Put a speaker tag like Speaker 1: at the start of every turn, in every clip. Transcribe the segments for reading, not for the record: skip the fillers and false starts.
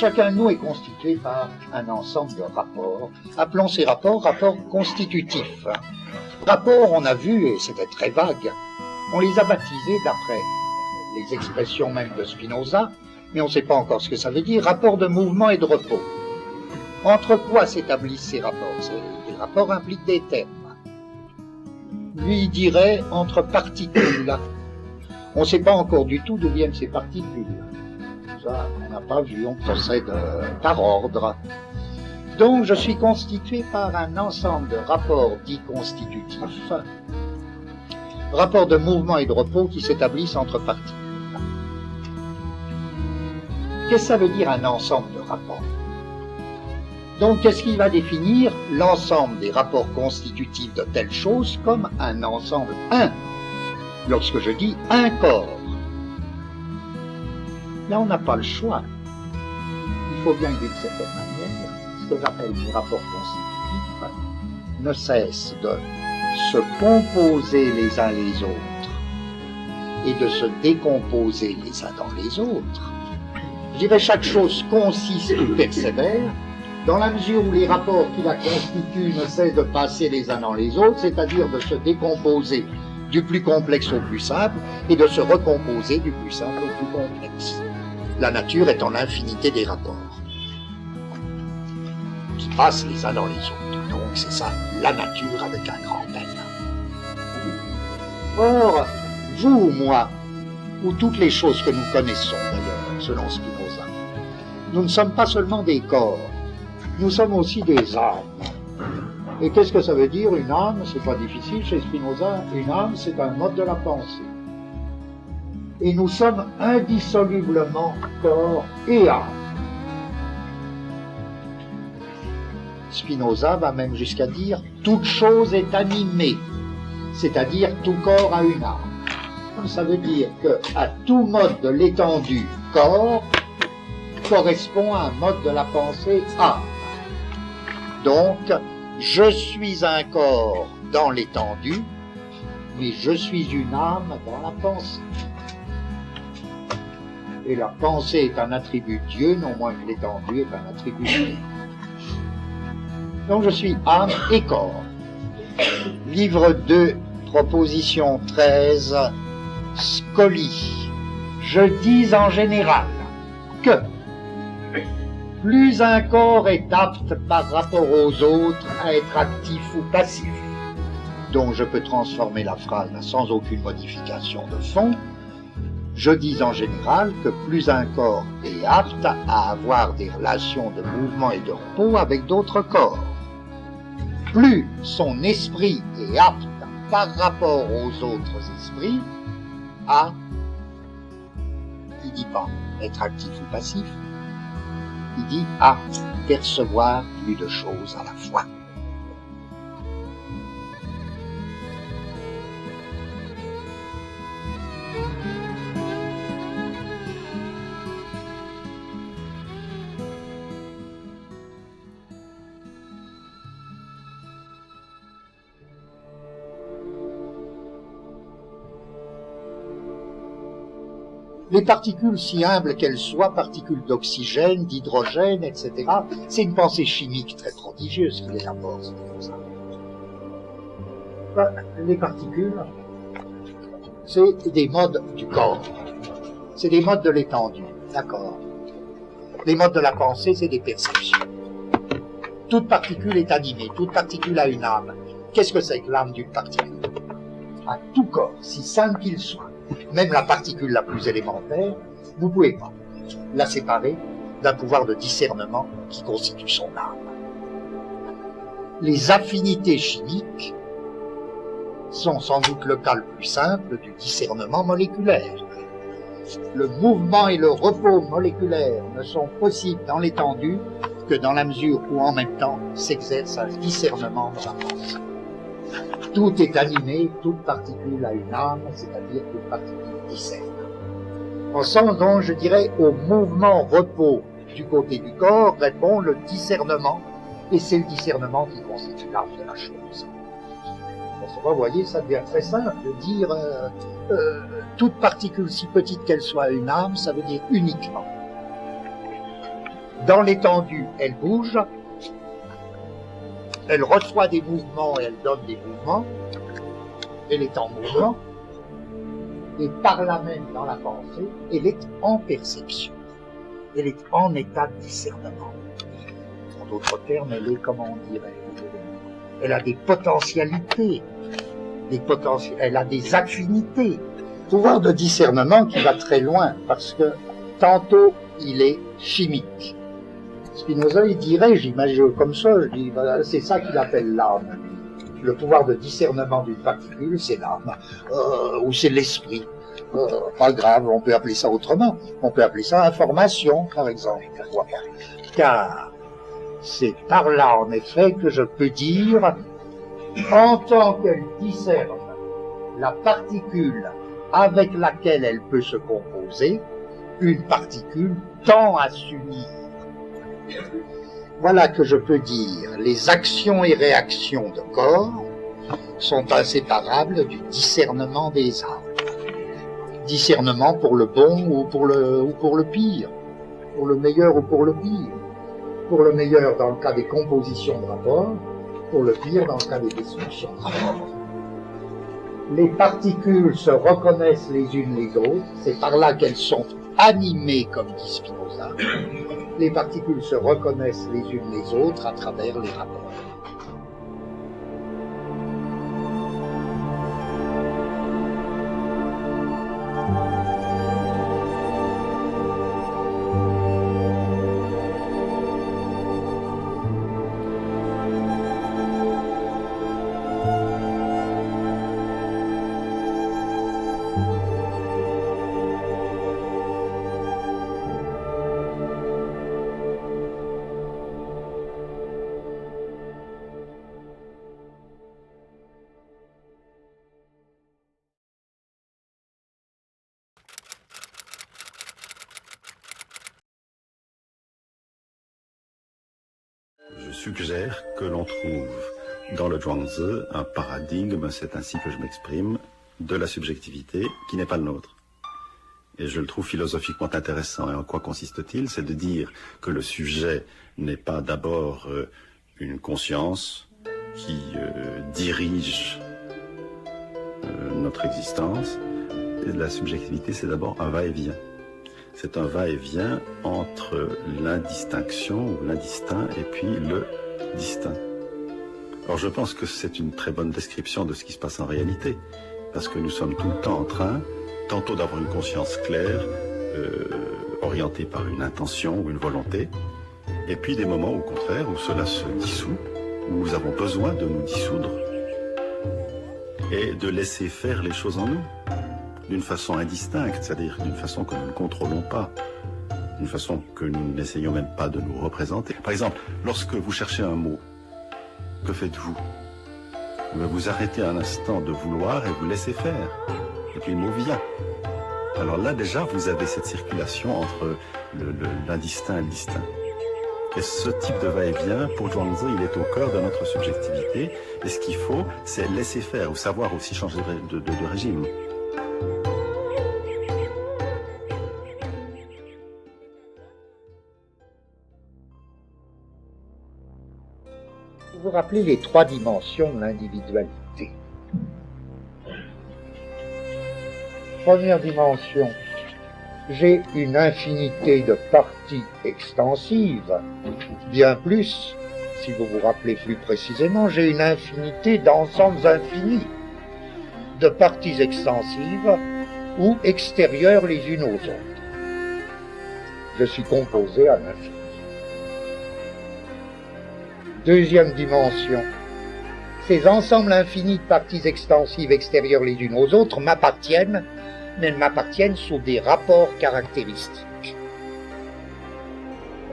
Speaker 1: Chacun de nous est constitué par un ensemble de rapports. Appelons ces rapports constitutifs. Rapports, on a vu, et c'était très vague, on les a baptisés d'après les expressions même de Spinoza, mais on ne sait pas encore ce que ça veut dire, rapports de mouvement et de repos. Entre quoi s'établissent ces rapports? Les rapports impliquent des termes. Lui dirait entre particules. On ne sait pas encore du tout d'où viennent ces particules. Ça, on n'a pas vu, on procède par ordre. Donc, je suis constitué par un ensemble de rapports dits constitutifs, rapports de mouvement et de repos qui s'établissent entre particules. Qu'est-ce que ça veut dire un ensemble de rapports? Donc, qu'est-ce qui va définir l'ensemble des rapports constitutifs de telle chose comme un ensemble? Lorsque je dis un corps, là, on n'a pas le choix. Il faut bien que d'une certaine manière, ce que j'appelle les rapports constitutifs ne cessent de se composer les uns les autres et de se décomposer les uns dans les autres. Je dirais chaque chose consiste ou persévère dans la mesure où les rapports qui la constituent ne cessent de passer les uns dans les autres, c'est-à-dire de se décomposer du plus complexe au plus simple et de se recomposer du plus simple au plus complexe. La nature est en l'infinité des rapports qui passent les uns dans les autres. Donc c'est ça, la nature avec un grand N. Or, vous ou moi, ou toutes les choses que nous connaissons d'ailleurs, selon Spinoza, nous ne sommes pas seulement des corps, nous sommes aussi des âmes. Et qu'est-ce que ça veut dire une âme? C'est pas difficile chez Spinoza. Une âme, c'est un mode de la pensée. Et nous sommes indissolublement corps et âme. Spinoza va même jusqu'à dire toute chose est animée, c'est-à-dire tout corps a une âme. Ça veut dire que à tout mode de l'étendue corps correspond à un mode de la pensée âme. Donc, je suis un corps dans l'étendue, mais je suis une âme dans la pensée. Et la pensée est un attribut de Dieu, non moins que l'étendue est un attribut de Dieu. Donc je suis âme et corps. Livre 2, proposition 13, Scoli. Je dis en général que plus un corps est apte par rapport aux autres à être actif ou passif, donc je peux transformer la phrase sans aucune modification de fond, je dis en général que plus un corps est apte à avoir des relations de mouvement et de repos avec d'autres corps, plus son esprit est apte par rapport aux autres esprits à, il dit pas être actif ou passif, il dit à percevoir plus de choses à la fois. Les particules, si humbles qu'elles soient, particules d'oxygène, d'hydrogène, etc., c'est une pensée chimique très prodigieuse qui les apporte, c'est comme ça. Les particules, c'est des modes du corps, c'est des modes de l'étendue, d'accord. Les modes de la pensée, c'est des perceptions. Toute particule est animée, toute particule a une âme. Qu'est-ce que c'est que l'âme d'une particule? À tout corps, si simple qu'il soit, même la particule la plus élémentaire, vous ne pouvez pas la séparer d'un pouvoir de discernement qui constitue son âme. Les affinités chimiques sont sans doute le cas le plus simple du discernement moléculaire. Le mouvement et le repos moléculaire ne sont possibles dans l'étendue que dans la mesure où en même temps s'exerce un discernement de la pensée. Tout est animé, toute particule a une âme, c'est-à-dire toute particule discerne. En sens donc, je dirais, au mouvement-repos du côté du corps répond le discernement, et c'est le discernement qui constitue l'âme de la chose. Vous voyez, ça devient très simple de dire toute particule, si petite qu'elle soit une âme, ça veut dire uniquement Dans l'étendue, elle bouge, elle reçoit des mouvements et elle donne des mouvements, elle est en mouvement, et par là même dans la pensée, elle est en perception, elle est en état de discernement. En d'autres termes, elle est, comment on dirait, elle a des potentialités, elle a des affinités. Pouvoir de discernement qui va très loin, parce que tantôt il est chimique. Spinoza, il dirait, j'imagine comme ça, je dis, voilà, c'est ça qu'il appelle l'âme. Le pouvoir de discernement d'une particule, c'est l'âme, ou c'est l'esprit. Pas grave, on peut appeler ça autrement. On peut appeler ça information, par exemple. Pourquoi pas? Car c'est par là, en effet, que je peux dire, en tant qu'elle discerne la particule avec laquelle elle peut se composer, une particule tend à s'unir. Voilà que je peux dire, les actions et réactions de corps sont inséparables du discernement des âmes. Discernement pour le bon ou pour le pire, pour le meilleur ou pour le pire. Pour le meilleur dans le cas des compositions de rapports, pour le pire dans le cas des destructions de rapports. Les particules se reconnaissent les unes les autres, c'est par là qu'elles sont animées, comme dit Spinoza. Les particules se reconnaissent les unes les autres à travers les rapports.
Speaker 2: Je suggère que l'on trouve dans le Zhuangzi un paradigme, c'est ainsi que je m'exprime, de la subjectivité qui n'est pas le nôtre. Et je le trouve philosophiquement intéressant. Et en quoi consiste-t-il? C'est de dire que le sujet n'est pas d'abord une conscience qui dirige notre existence. Et la subjectivité, c'est d'abord un va-et-vient. C'est un va-et-vient entre l'indistinction ou l'indistinct et puis le distinct. Alors je pense que c'est une très bonne description de ce qui se passe en réalité, parce que nous sommes tout le temps en train, tantôt d'avoir une conscience claire, orientée par une intention ou une volonté, et puis des moments au contraire où cela se dissout, où nous avons besoin de nous dissoudre et de laisser faire les choses en nous, d'une façon indistincte, c'est-à-dire d'une façon que nous ne contrôlons pas, d'une façon que nous n'essayons même pas de nous représenter. Par exemple, lorsque vous cherchez un mot, que faites-vous? Vous arrêtez un instant de vouloir et vous laissez faire, et puis le mot vient. Alors là déjà, vous avez cette circulation entre l'indistinct et le distinct. Et ce type de va-et-vient, pour Zhuangzi, il est au cœur de notre subjectivité, et ce qu'il faut, c'est laisser faire, ou savoir aussi changer de régime.
Speaker 1: Vous vous rappelez les trois dimensions de l'individualité. Première dimension, j'ai une infinité de parties extensives, bien plus, si vous vous rappelez plus précisément, j'ai une infinité d'ensembles infinis, de parties extensives ou extérieures les unes aux autres. Je suis composé à l'infini. Deuxième dimension, ces ensembles infinis de parties extensives extérieures les unes aux autres m'appartiennent, mais elles m'appartiennent sous des rapports caractéristiques.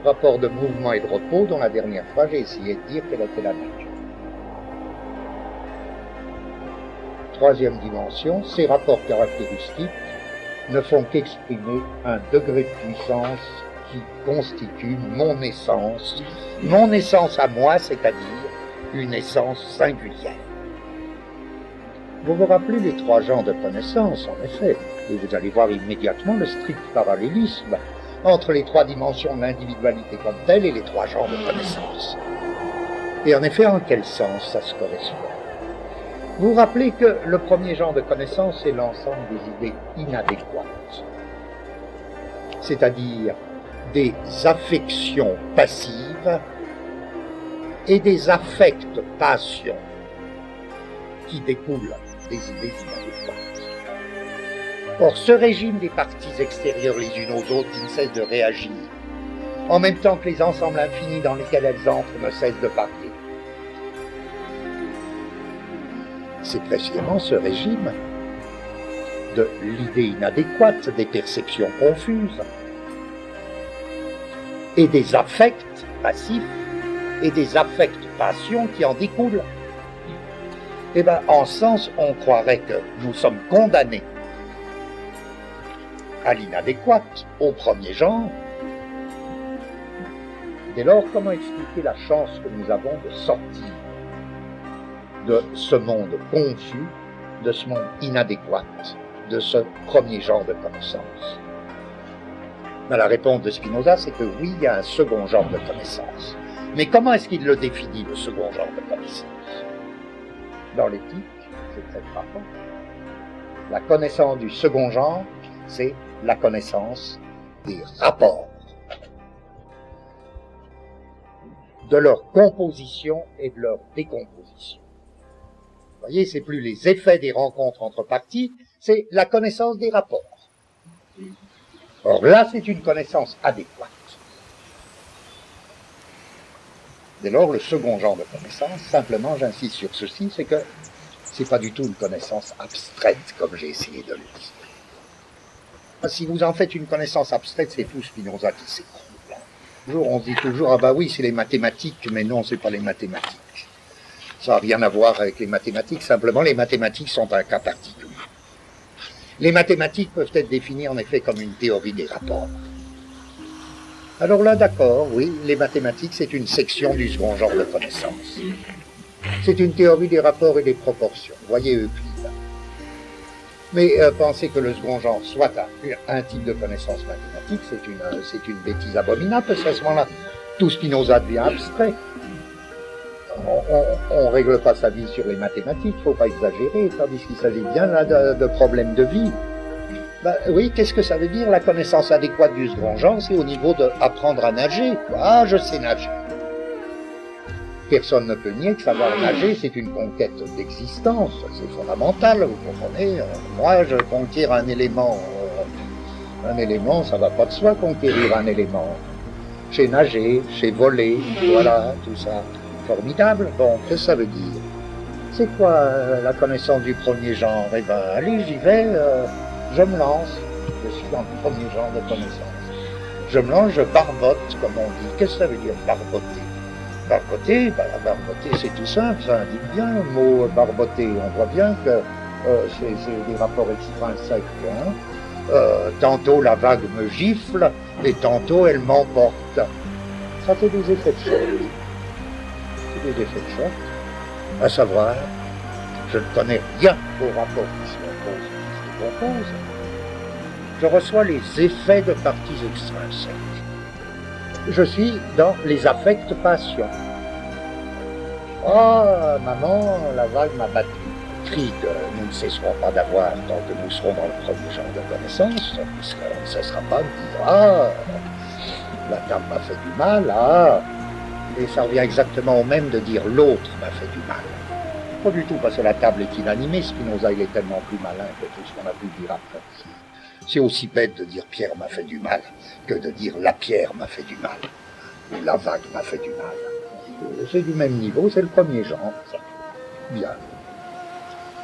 Speaker 1: Rapport de mouvement et de repos, dont la dernière fois j'ai essayé de dire quelle était la nature. Troisième dimension, ces rapports caractéristiques ne font qu'exprimer un degré de puissance qui constitue mon essence à moi, c'est-à-dire une essence singulière. Vous vous rappelez les trois genres de connaissances, en effet, et vous allez voir immédiatement le strict parallélisme entre les trois dimensions de l'individualité comme telle et les trois genres de connaissance. Et en effet, en quel sens ça se correspond? Vous vous rappelez que le premier genre de connaissance, c'est l'ensemble des idées inadéquates, c'est-à-dire des affections passives et des affects passions qui découlent des idées inadéquates. Or, ce régime des parties extérieures les unes aux autres qui ne cessent de réagir, en même temps que les ensembles infinis dans lesquels elles entrent ne cessent de parler, c'est précisément ce régime de l'idée inadéquate, des perceptions confuses, et des affects passifs, et des affects passions qui en découlent. Eh bien, en ce sens, on croirait que nous sommes condamnés à l'inadéquate, au premier genre. Dès lors, comment expliquer la chance que nous avons de sortir de ce monde confus, de ce monde inadéquat, de ce premier genre de connaissance? Ben, la réponse de Spinoza, c'est que oui, il y a un second genre de connaissance. Mais comment est-ce qu'il le définit, le second genre de connaissance? Dans l'éthique, c'est très frappant. La connaissance du second genre, c'est la connaissance des rapports, de leur composition et de leur décomposition. Vous voyez, c'est plus les effets des rencontres entre parties, c'est la connaissance des rapports. Or là, c'est une connaissance adéquate. Dès lors, le second genre de connaissance, simplement, j'insiste sur ceci, c'est que c'est pas du tout une connaissance abstraite, comme j'ai essayé de le dire. Si vous en faites une connaissance abstraite, c'est tout Spinoza qui s'écroule. On dit toujours, ah bah oui, c'est les mathématiques, mais non, c'est pas les mathématiques. Ça n'a rien à voir avec les mathématiques, simplement les mathématiques sont un cas particulier. Les mathématiques peuvent être définies en effet comme une théorie des rapports. Alors là, d'accord, oui, les mathématiques, c'est une section du second genre de connaissance. C'est une théorie des rapports et des proportions. Voyez Euclide. Mais penser que le second genre soit un type de connaissance mathématique, c'est une bêtise abominable, parce qu'à ce moment-là, tout Spinoza devient abstrait. On ne règle pas sa vie sur les mathématiques, il ne faut pas exagérer, tandis qu'il s'agit bien là de problèmes de vie. Ben, oui, qu'est-ce que ça veut dire, la connaissance adéquate du second genre? C'est au niveau d'apprendre à nager. Ah, je sais nager. Personne ne peut nier que savoir nager, c'est une conquête d'existence, c'est fondamental, vous comprenez. Moi, je conquiers un élément, ça va pas de soi conquérir un élément. J'ai nagé, j'ai volé, voilà, tout ça. Formidable. Bon, qu'est-ce que ça veut dire? C'est quoi la connaissance du premier genre? Eh ben, allez, j'y vais, je me lance. Je suis dans le premier genre de connaissance. Je me lance, je barbote, comme on dit. Qu'est-ce que ça veut dire, barboter? Barboter, ben, la barboter, c'est tout simple, ça indique bien le mot barboter. On voit bien que c'est des rapports extrinsèques. Hein. Tantôt la vague me gifle, et tantôt elle m'emporte. Ça fait des effets de choc. C'est des effets de choc. À savoir, je ne connais rien aux rapports qui se composent. Je reçois les effets de parties extrinsèques. Je suis dans les affects passions. Oh, maman, la vague m'a battu. Cri que nous ne cesserons pas d'avoir tant que nous serons dans le premier genre de connaissance, puisqu'on ne cessera pas de dire, ah, la table m'a fait du mal, ah, et ça revient exactement au même de dire l'autre m'a fait du mal. Pas du tout, parce que la table est inanimée, Spinoza il est tellement plus malin que tout ce qu'on a pu dire après. C'est aussi bête de dire Pierre m'a fait du mal que de dire la pierre m'a fait du mal, ou la vague m'a fait du mal. C'est du même niveau, c'est le premier genre. Ça. Bien.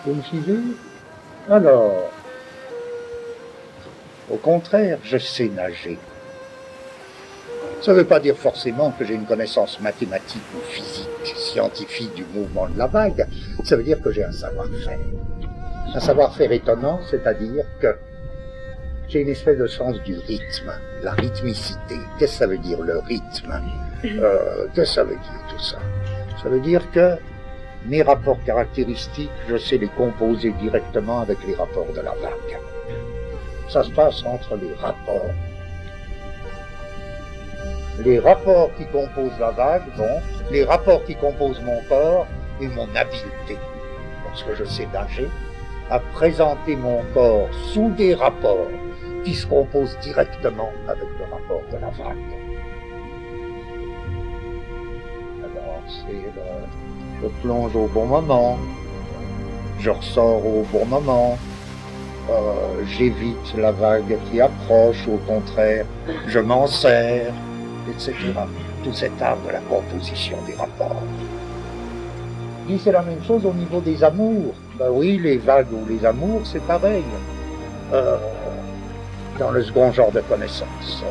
Speaker 1: Vous me suivez? Alors, au contraire, je sais nager. Ça ne veut pas dire forcément que j'ai une connaissance mathématique ou physique, scientifique du mouvement de la vague. Ça veut dire que j'ai un savoir-faire. Un savoir-faire étonnant, c'est-à-dire que j'ai une espèce de sens du rythme, la rythmicité. Qu'est-ce que ça veut dire, le rythme? Qu'est-ce que ça veut dire, tout ça? Ça veut dire que mes rapports caractéristiques, je sais les composer directement avec les rapports de la vague. Ça se passe entre les rapports les rapports qui composent la vague, bon, les rapports qui composent mon corps et mon habileté, lorsque je sais nager, à présenter mon corps sous des rapports qui se composent directement avec le rapport de la vague. Alors, je plonge au bon moment, je ressors au bon moment, j'évite la vague qui approche, au contraire, je m'en sers, etc. Tout cet art de la composition des rapports. Et c'est la même chose au niveau des amours. Ben oui, les vagues ou les amours, c'est pareil. Dans le second genre de connaissance,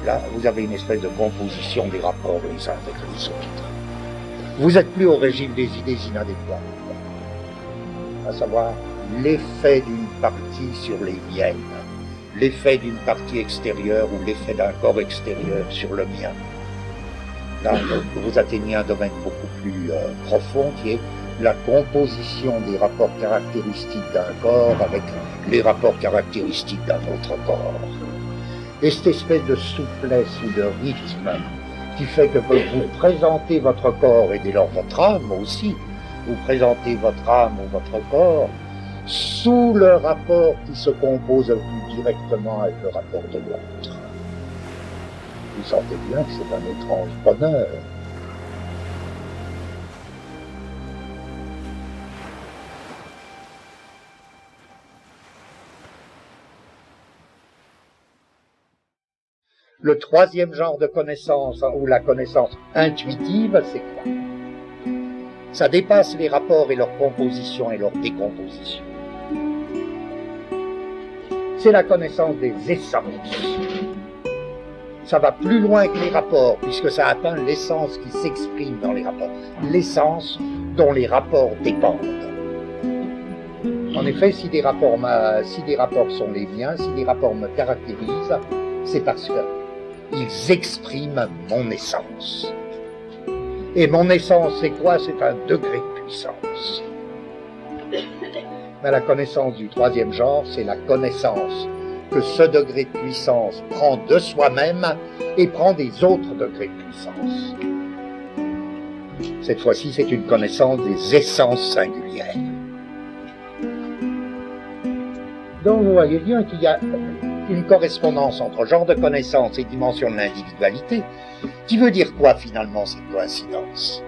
Speaker 1: là, vous avez une espèce de composition des rapports les uns avec les autres. Vous n'êtes plus au régime des idées inadéquates, à savoir l'effet d'une partie sur les miennes, l'effet d'une partie extérieure ou l'effet d'un corps extérieur sur le mien. Là, vous atteignez un domaine beaucoup plus profond qui est la composition des rapports caractéristiques d'un corps avec les rapports caractéristiques d'un autre corps. Et cette espèce de souplesse ou de rythme qui fait que vous présentez votre corps et dès lors votre âme aussi, vous présentez votre âme ou votre corps sous le rapport qui se compose le plus directement avec le rapport de l'autre. Vous sentez bien que c'est un étrange bonheur. Le troisième genre de connaissance, ou la connaissance intuitive, c'est quoi? Ça dépasse les rapports et leur composition et leur décomposition. C'est la connaissance des essences. Ça va plus loin que les rapports, puisque ça atteint l'essence qui s'exprime dans les rapports, l'essence dont les rapports dépendent. En effet, si des rapports sont les miens, si des rapports me caractérisent, c'est parce qu'ils expriment mon essence. Et mon essence, c'est quoi? C'est un degré de puissance. Mais la connaissance du troisième genre, c'est la connaissance que ce degré de puissance prend de soi-même et prend des autres degrés de puissance. Cette fois-ci, c'est une connaissance des essences singulières. Donc, vous voyez bien qu'il y a une correspondance entre genre de connaissance et dimension de l'individualité, qui veut dire quoi finalement cette coïncidence?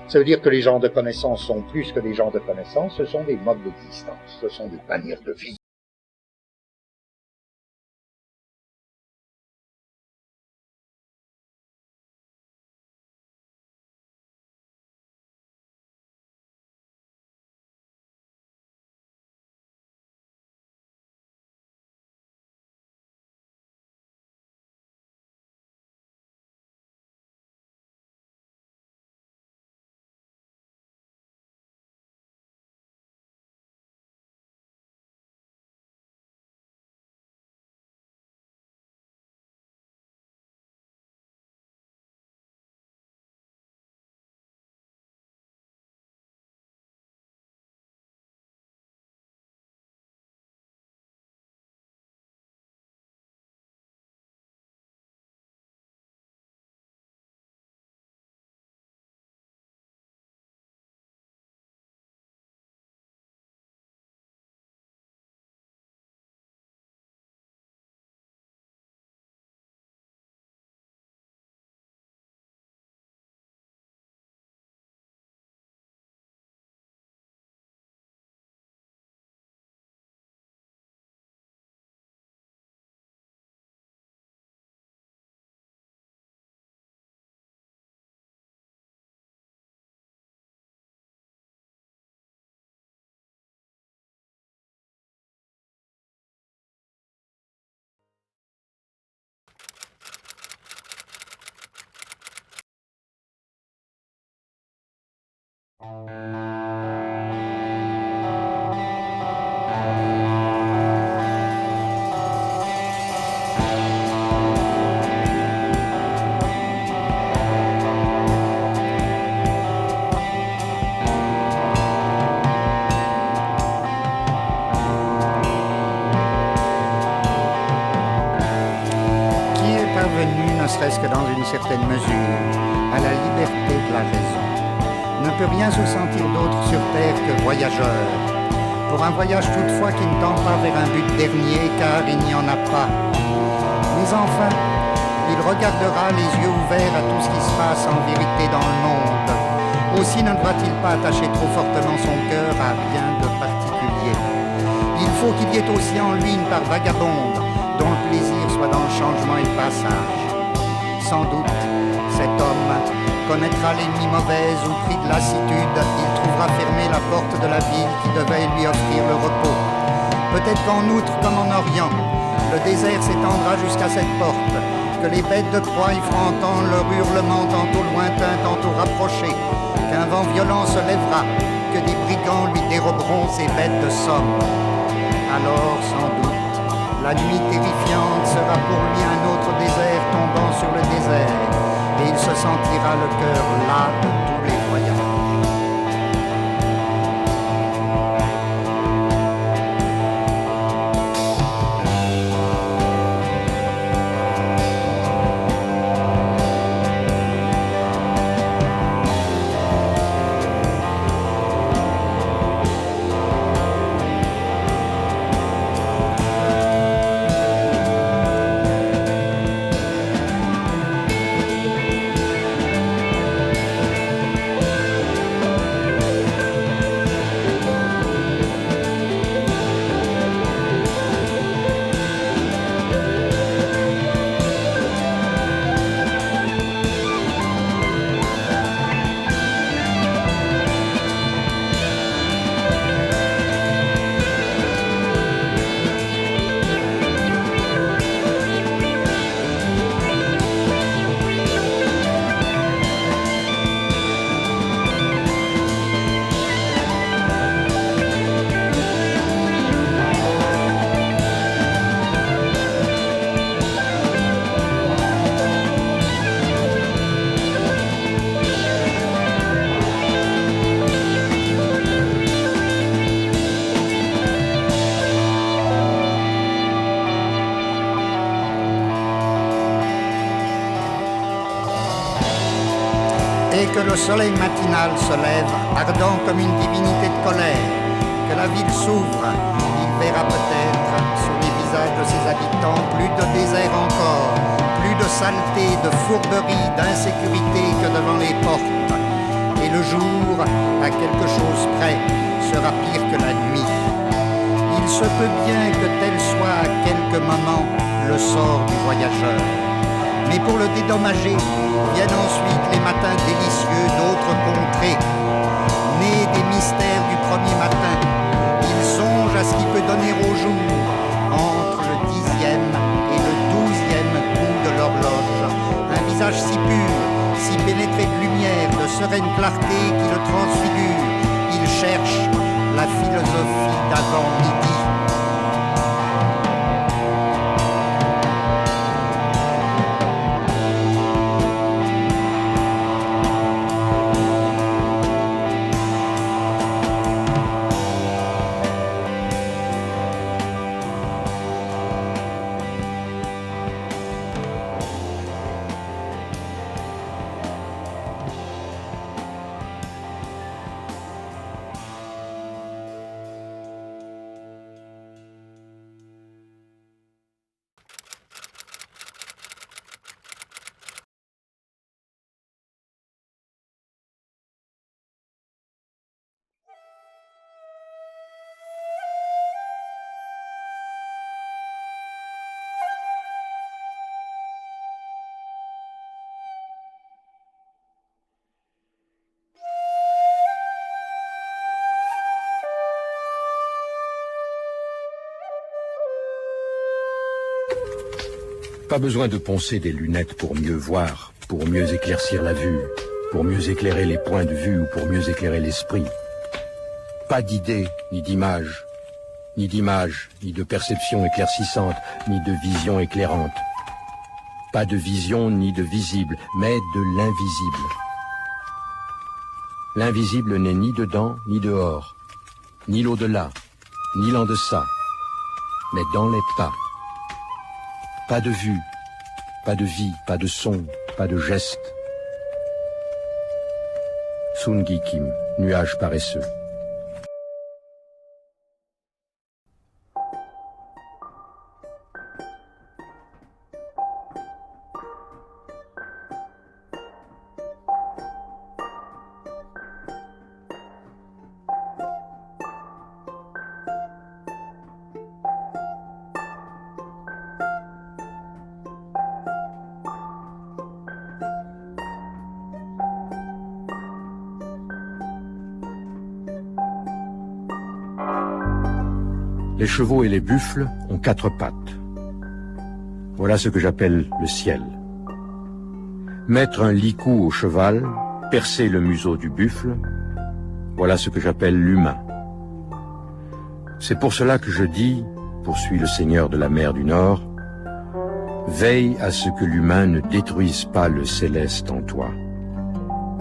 Speaker 1: Ça veut dire que les genres de connaissances sont plus que des genres de connaissances, ce sont des modes d'existence, ce sont des manières de vie.
Speaker 3: Ne serait-ce que dans une
Speaker 1: certaine mesure, à la liberté de la raison. Ne peut rien se sentir d'autre sur terre que voyageur. Pour un voyage toutefois qui ne tend pas vers un but dernier, car il n'y en a pas. Mais enfin, il regardera les yeux ouverts à tout ce qui se passe en vérité dans le monde. Aussi ne devra-t-il pas attacher trop fortement son cœur à rien de particulier. Il faut qu'il y ait aussi en lui une part vagabonde, dont le plaisir soit dans le changement et le passage. Sans doute, cet homme connaîtra l'ennemi mauvaise ou pris de lassitude, il trouvera fermée la porte de la ville qui devait lui offrir le repos. Peut-être qu'en outre, comme en Orient, le désert s'étendra jusqu'à cette porte, que les bêtes de proie y feront entendre leur hurlement tantôt lointain, tantôt rapproché, qu'un vent violent se lèvera, que des brigands lui déroberont ses bêtes de somme. Alors, sans doute, la nuit terrifiante sera pour lui un autre désert tombant sur le désert, et il se sentira le cœur las de tous les voyages. Que le soleil matinal se lève, ardent comme une divinité de colère, que la ville s'ouvre, il verra peut-être sur les visages de ses habitants plus de désert encore, plus de saleté, de fourberie, d'insécurité que devant les portes. Et le jour, à quelque chose près, sera pire que la nuit. Il se peut bien que tel soit à quelques moments le sort du voyageur. Mais pour le dédommager, viennent ensuite les matins délicieux d'autres contrées. Nés des mystères du premier matin, il songe à ce qui peut donner au jour, entre le 10e et le 12e coup de l'horloge. Un visage si pur, si pénétré de lumière, de sereine clarté qui le transfigure. Il cherche la philosophie d'avant midi.
Speaker 3: Pas besoin de poncer des lunettes pour mieux voir, pour mieux éclaircir la vue, pour mieux éclairer les points de vue ou pour mieux éclairer l'esprit. Pas d'idées, ni d'images, ni de perception éclaircissante, ni de vision éclairante. Pas de vision ni de visible, mais de l'invisible. L'invisible n'est ni dedans, ni dehors, ni l'au-delà, ni l'en deçà, mais dans les pas. Pas de vue, pas de vie, pas de son, pas de geste. Sun Gi Kim, nuage paresseux. Les chevaux et les buffles ont 4 pattes. Voilà ce que j'appelle le ciel. Mettre un licou au cheval, percer le museau du buffle, voilà ce que j'appelle l'humain. C'est pour cela que je dis, poursuit le Seigneur de la mer du Nord, veille à ce que l'humain ne détruise pas le céleste en toi.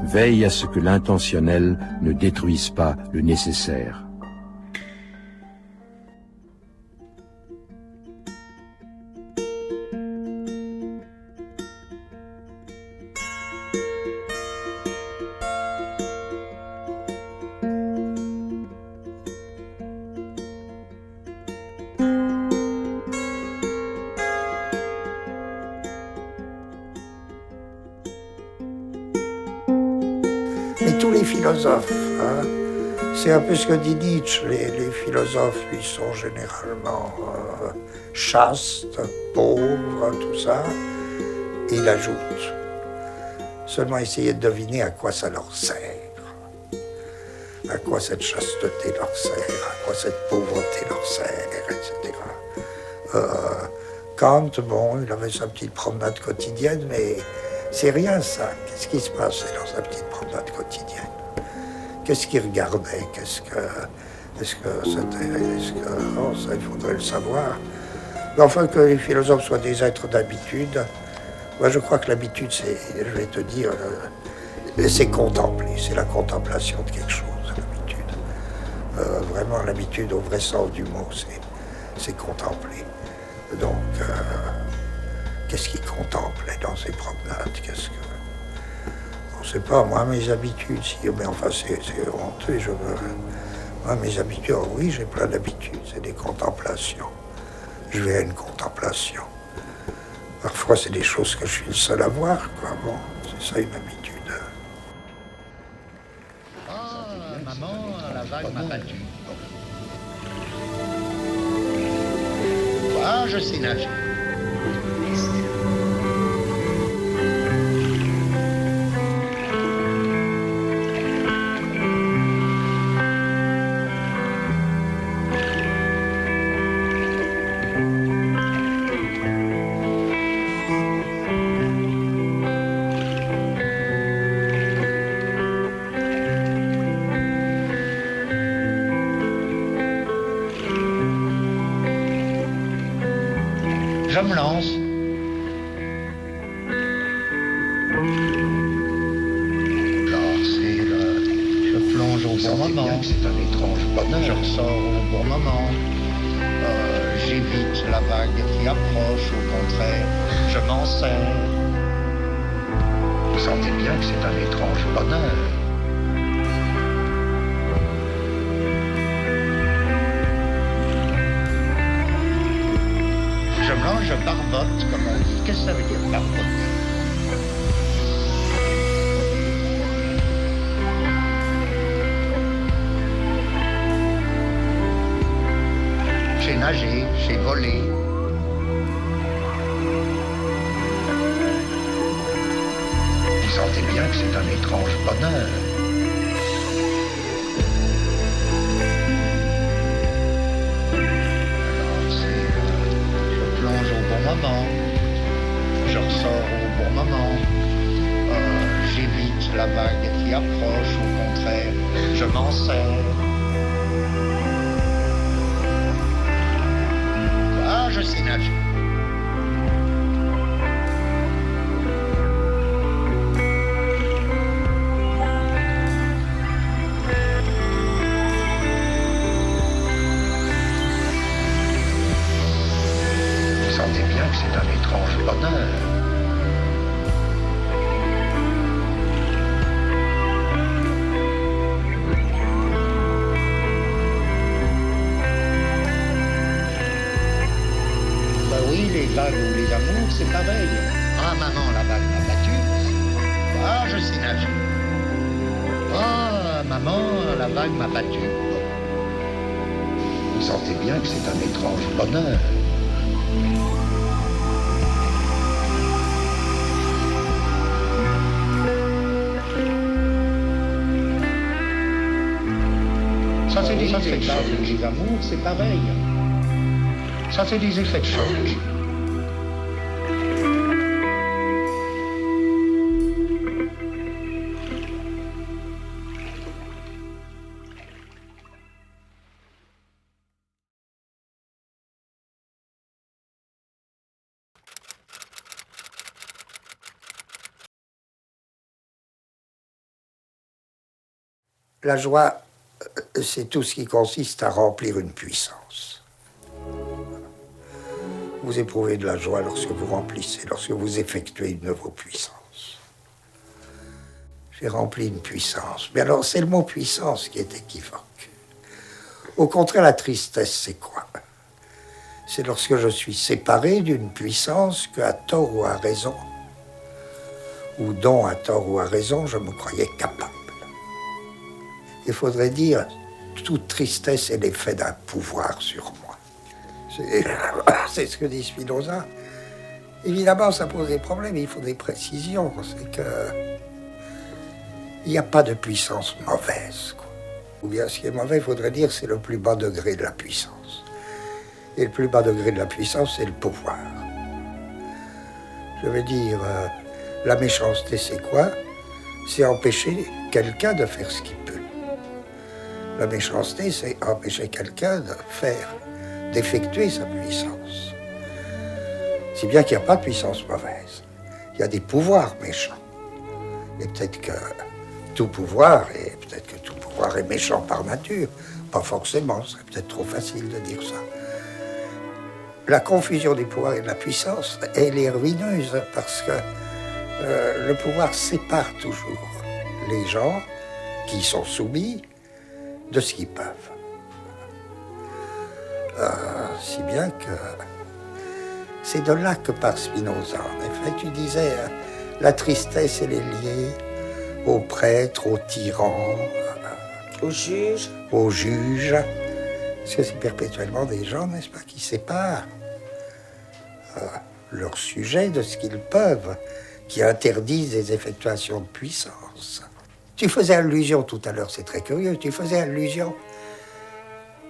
Speaker 3: Veille à ce que l'intentionnel ne détruise pas le nécessaire.
Speaker 4: Mais tous les philosophes, hein, c'est un peu ce que dit Nietzsche, les philosophes, ils sont généralement chastes, pauvres, tout ça. Et il ajoute, seulement essayer de deviner à quoi ça leur sert, à quoi cette chasteté leur sert, à quoi cette pauvreté leur sert, etc. Kant, bon, il avait sa petite promenade quotidienne, mais c'est rien ça. Qu'est-ce qui se passait dans sa petite promenade quotidienne? Qu'est-ce qu'il regardait? Est-ce que oh, ça, il faudrait le savoir. Mais enfin, que les philosophes soient des êtres d'habitude, moi je crois que l'habitude, c'est, je vais te dire, c'est contempler, c'est la contemplation de quelque chose, l'habitude. Vraiment, l'habitude au vrai sens du mot, c'est contempler. Donc, qu'est-ce qu'il contemplait dans ses promenades? On ne sait pas, moi, mes habitudes, si, mais enfin, c'est honteux, moi, mes habitudes, oh, oui, j'ai plein d'habitudes, c'est des contemplations. Je vais à une contemplation. Parfois, c'est des choses que je suis le seul à voir, quoi. Bon, c'est ça une habitude.
Speaker 1: Ah, maman, la vague m'a battu. Ah, je sais nager. Je me lance. Je plonge au bon moment. C'est un étrange bonheur. Je ressors au bon moment. J'évite la vague qui approche. Au contraire, je m'en sers. Vous sentez bien que c'est un étrange bonheur. Je barbote, comme on dit. Qu'est-ce que ça veut dire, barboter? J'ai nagé, j'ai volé. Vous sentez bien que c'est un étrange bonheur. Je ressors au bon moment. J'évite la vague qui approche, au contraire, je m'en sers. Ah, je sais nager. Vous sentez bien que c'est un étrange bonheur. vagues ou les amours, c'est pareil. Ah, maman, la vague m'a battu. Ah, je sais nager. Ah, maman, la vague m'a battu. Vous sentez bien que c'est un étrange bonheur. Ça, c'est des effets de choc. Les amours, c'est pareil. Ça, c'est des effets de choc.
Speaker 4: La joie, c'est tout ce qui consiste à remplir une puissance. Vous éprouvez de la joie lorsque vous remplissez, lorsque vous effectuez une de vos puissances. J'ai rempli une puissance. Mais alors, c'est le mot puissance qui est équivoque. Au contraire, la tristesse, c'est quoi? C'est lorsque je suis séparé d'une puissance que, à tort ou à raison, ou dont, à tort ou à raison, je me croyais capable. Il faudrait dire, toute tristesse est l'effet d'un pouvoir sur moi. C'est ce que dit Spinoza. Évidemment, ça pose des problèmes, il faut des précisions. C'est que il n'y a pas de puissance mauvaise, quoi. Ou bien ce qui est mauvais, il faudrait dire, c'est le plus bas degré de la puissance. Et le plus bas degré de la puissance, c'est le pouvoir. Je veux dire, la méchanceté, c'est quoi? C'est empêcher quelqu'un de faire ce qu'il peut. La méchanceté, c'est empêcher quelqu'un de faire, d'effectuer sa puissance. Si bien qu'il n'y a pas de puissance mauvaise. Il y a des pouvoirs méchants. Et peut-être que tout pouvoir est méchant par nature. Pas forcément, c'est peut-être trop facile de dire ça. La confusion du pouvoir et de la puissance, elle est ruineuse parce que le pouvoir sépare toujours les gens qui sont soumis de ce qu'ils peuvent. Si bien que c'est de là que part Spinoza. En effet, tu disais, la tristesse, elle est liée aux prêtres, aux tyrans, aux juges. Parce que c'est perpétuellement des gens, n'est-ce pas, qui séparent leur sujet de ce qu'ils peuvent, qui interdisent des effectuations de puissance. Tu faisais allusion tout à l'heure, c'est très curieux, tu faisais allusion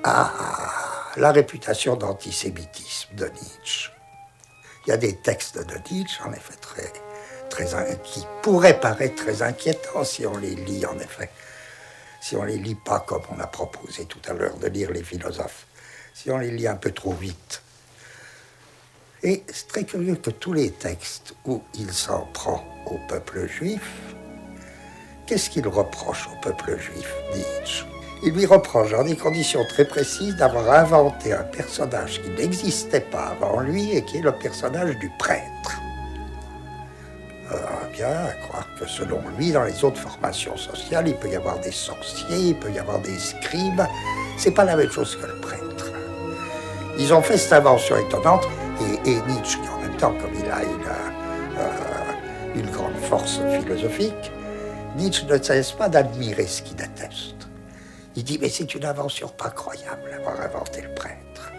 Speaker 4: à la réputation d'antisémitisme de Nietzsche. Il y a des textes de Nietzsche, en effet, qui pourraient paraître très inquiétants si on les lit, en effet. Si on les lit pas comme on a proposé tout à l'heure de lire les philosophes. Si on les lit un peu trop vite. Et c'est très curieux que tous les textes où il s'en prend au peuple juif, qu'est-ce qu'il reproche au peuple juif, Nietzsche? Il lui reproche, dans des conditions très précises, d'avoir inventé un personnage qui n'existait pas avant lui et qui est le personnage du prêtre. Bien à croire que selon lui, dans les autres formations sociales, il peut y avoir des sorciers, il peut y avoir des scribes. C'est pas la même chose que le prêtre. Ils ont fait cette invention étonnante et Nietzsche, qui en même temps, comme il a une grande force philosophique, Nietzsche ne cesse pas d'admirer ce qu'il déteste. Il dit, mais c'est une invention pas croyable d'avoir inventé le prêtre.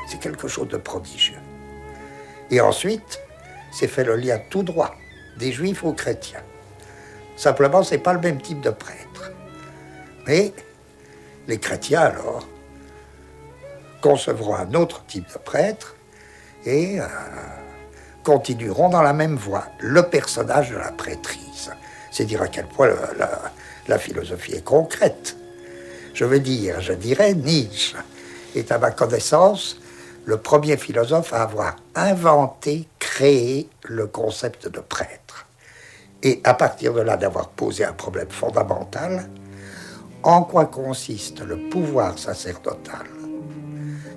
Speaker 4: C'est quelque chose de prodigieux. Et ensuite, c'est fait le lien tout droit des juifs aux chrétiens. Simplement, c'est pas le même type de prêtre. Mais les chrétiens, alors, concevront un autre type de prêtre et continueront dans la même voie, le personnage de la prêtrise. C'est dire à quel point la philosophie est concrète. Je dirais, Nietzsche est à ma connaissance le premier philosophe à avoir inventé, créé le concept de prêtre. Et à partir de là, d'avoir posé un problème fondamental, en quoi consiste le pouvoir sacerdotal?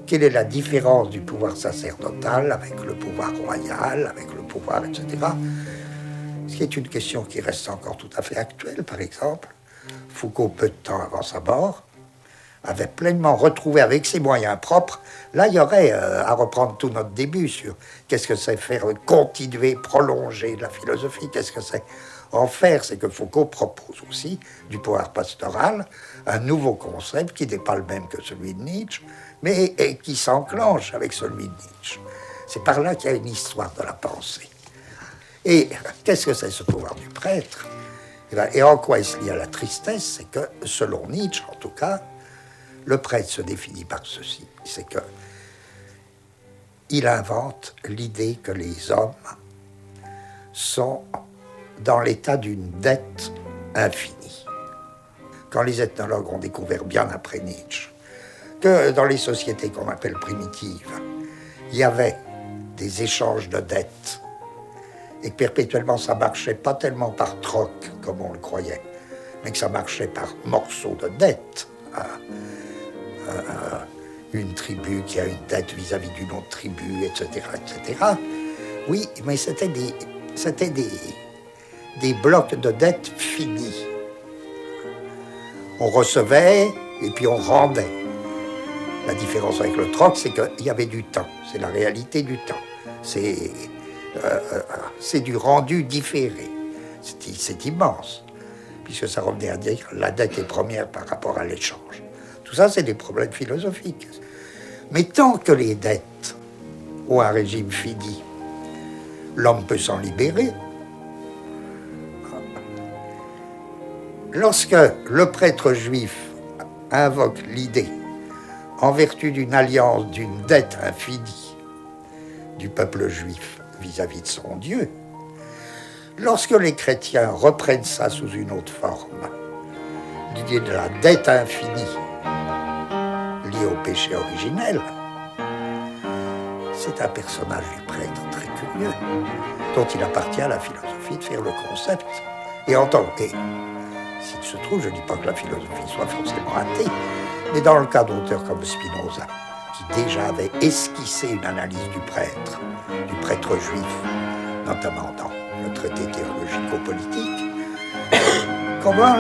Speaker 4: Quelle est la différence du pouvoir sacerdotal avec le pouvoir royal, avec le pouvoir, etc. Ce qui est une question qui reste encore tout à fait actuelle, par exemple. Foucault, peu de temps avant sa mort, avait pleinement retrouvé avec ses moyens propres, là il y aurait à reprendre tout notre début sur qu'est-ce que c'est faire continuer, prolonger la philosophie, qu'est-ce que c'est en faire. C'est que Foucault propose aussi du pouvoir pastoral, un nouveau concept qui n'est pas le même que celui de Nietzsche, mais et qui s'enclenche avec celui de Nietzsche. C'est par là qu'il y a une histoire de la pensée. Et qu'est-ce que c'est ce pouvoir du prêtre ? Et en quoi est-ce lié à la tristesse ? C'est que, selon Nietzsche en tout cas, le prêtre se définit par ceci, c'est que il invente l'idée que les hommes sont dans l'état d'une dette infinie. Quand les ethnologues ont découvert bien après Nietzsche que dans les sociétés qu'on appelle primitives, il y avait des échanges de dettes et que perpétuellement ça marchait pas tellement par troc comme on le croyait, mais que ça marchait par morceaux de dettes. Une tribu qui a une dette vis-à-vis d'une autre tribu, etc., etc. Oui, mais c'était des blocs de dettes finis. On recevait et puis on rendait. La différence avec le troc, c'est qu'il y avait du temps. C'est la réalité du temps. C'est du rendu différé. C'est immense, puisque ça revenait à dire que la dette est première par rapport à l'échange. Tout ça, c'est des problèmes philosophiques. Mais tant que les dettes ont un régime fini, l'homme peut s'en libérer. Lorsque le prêtre juif invoque l'idée, en vertu d'une alliance, d'une dette infinie du peuple juif vis-à-vis de son Dieu, lorsque les chrétiens reprennent ça sous une autre forme, l'idée de la dette infinie lié au péché originel, c'est un personnage du prêtre très curieux, dont il appartient à la philosophie de faire le concept. Et en tant que, s'il se trouve, je ne dis pas que la philosophie soit forcément athée, mais dans le cas d'auteurs comme Spinoza, qui déjà avait esquissé une analyse du prêtre juif, notamment dans le traité théologico-politique, comment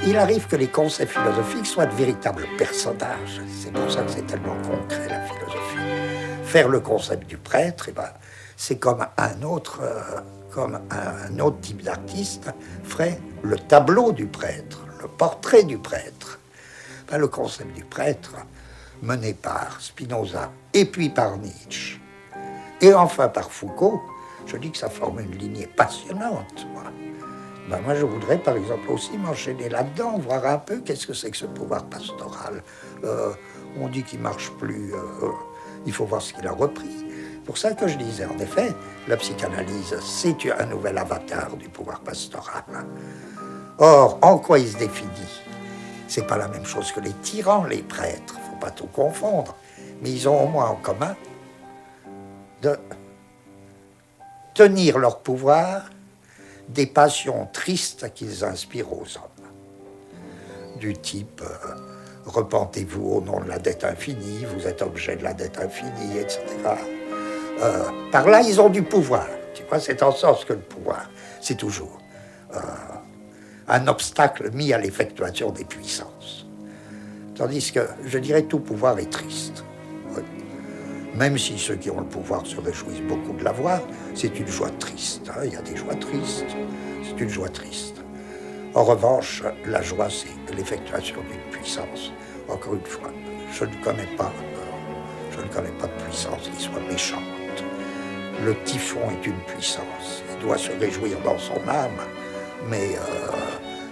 Speaker 4: il arrive que les concepts philosophiques soient de véritables personnages. C'est pour ça que c'est tellement concret, la philosophie. Faire le concept du prêtre, c'est comme un autre type d'artiste ferait le tableau du prêtre, le portrait du prêtre. Le concept du prêtre, mené par Spinoza, et puis par Nietzsche, et enfin par Foucault, je dis que ça forme une lignée passionnante, moi. Moi, je voudrais, par exemple, aussi m'enchaîner là-dedans, voir un peu qu'est-ce que c'est que ce pouvoir pastoral. On dit qu'il ne marche plus, il faut voir ce qu'il a repris. Pour ça que je disais, en effet, la psychanalyse, c'est un nouvel avatar du pouvoir pastoral. Or, en quoi il se définit ? C'est pas la même chose que les tyrans, les prêtres, faut pas tout confondre. Mais ils ont au moins en commun de tenir leur pouvoir des passions tristes qu'ils inspirent aux hommes. Du type, repentez-vous au nom de la dette infinie, vous êtes objet de la dette infinie, etc. Par là, ils ont du pouvoir. Tu vois, c'est en sens que le pouvoir, c'est toujours un obstacle mis à l'effectuation des puissances. Tandis que, je dirais, tout pouvoir est triste. Oui. Même si ceux qui ont le pouvoir se réjouissent beaucoup de l'avoir, c'est une joie triste. Il y a des joies tristes. C'est une joie triste. En revanche, la joie, c'est l'effectuation d'une puissance. Encore une fois, je ne connais pas de puissance qui soit méchante. Le typhon est une puissance. Il doit se réjouir dans son âme, mais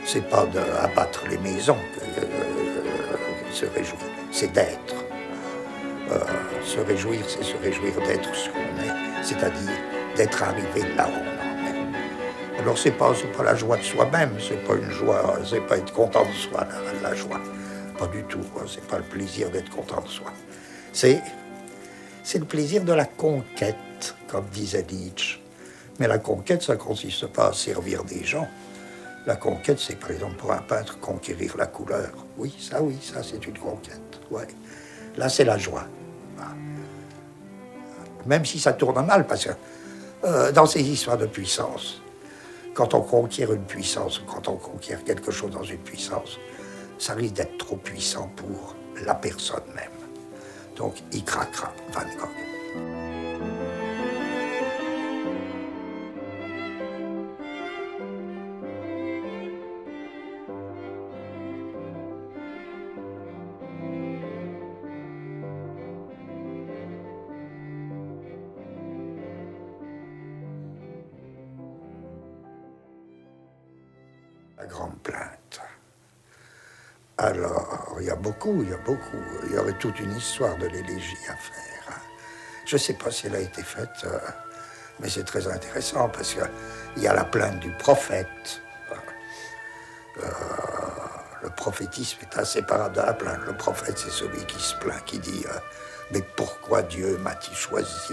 Speaker 4: c'est pas d'abattre les maisons qu'il se réjouit, c'est d'être. Se réjouir, c'est se réjouir d'être ce qu'on est, c'est-à-dire d'être arrivé là où on en est. Alors c'est pas la joie de soi-même, c'est pas une joie, c'est pas être content de soi, la joie. Pas du tout, c'est pas le plaisir d'être content de soi. C'est le plaisir de la conquête, comme disait Nietzsche. Mais la conquête, ça consiste pas à servir des gens. La conquête, c'est par exemple pour un peintre conquérir la couleur. Oui, ça c'est une conquête. Ouais. Là, c'est la joie. Même si ça tourne mal, parce que dans ces histoires de puissance, quand on conquiert une puissance, quand on conquiert quelque chose dans une puissance, ça risque d'être trop puissant pour la personne même. Donc il craquera, Van Gogh. La grande plainte. Alors, il y a beaucoup. Il y aurait toute une histoire de l'élégie à faire. Je ne sais pas si elle a été faite, mais c'est très intéressant parce qu'il y a la plainte du prophète. Le prophétisme est inséparable de la plainte. Le prophète, c'est celui qui se plaint, qui dit mais pourquoi Dieu m'a-t-il choisi?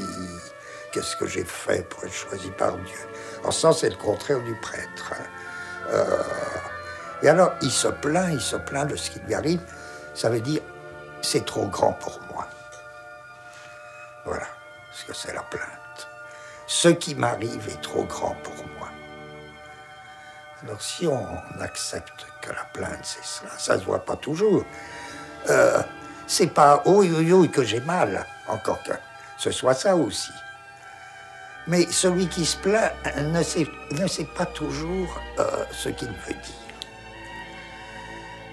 Speaker 4: Qu'est-ce que j'ai fait pour être choisi par Dieu? En ce sens, c'est le contraire du prêtre. Et alors, il se plaint de ce qui lui arrive. Ça veut dire, c'est trop grand pour moi. Voilà ce que c'est la plainte. Ce qui m'arrive est trop grand pour moi. Alors, si on accepte que la plainte, c'est cela, ça se voit pas toujours. C'est pas « oui, que j'ai mal », encore que ce soit ça aussi. Mais celui qui se plaint ne sait pas toujours ce qu'il veut dire.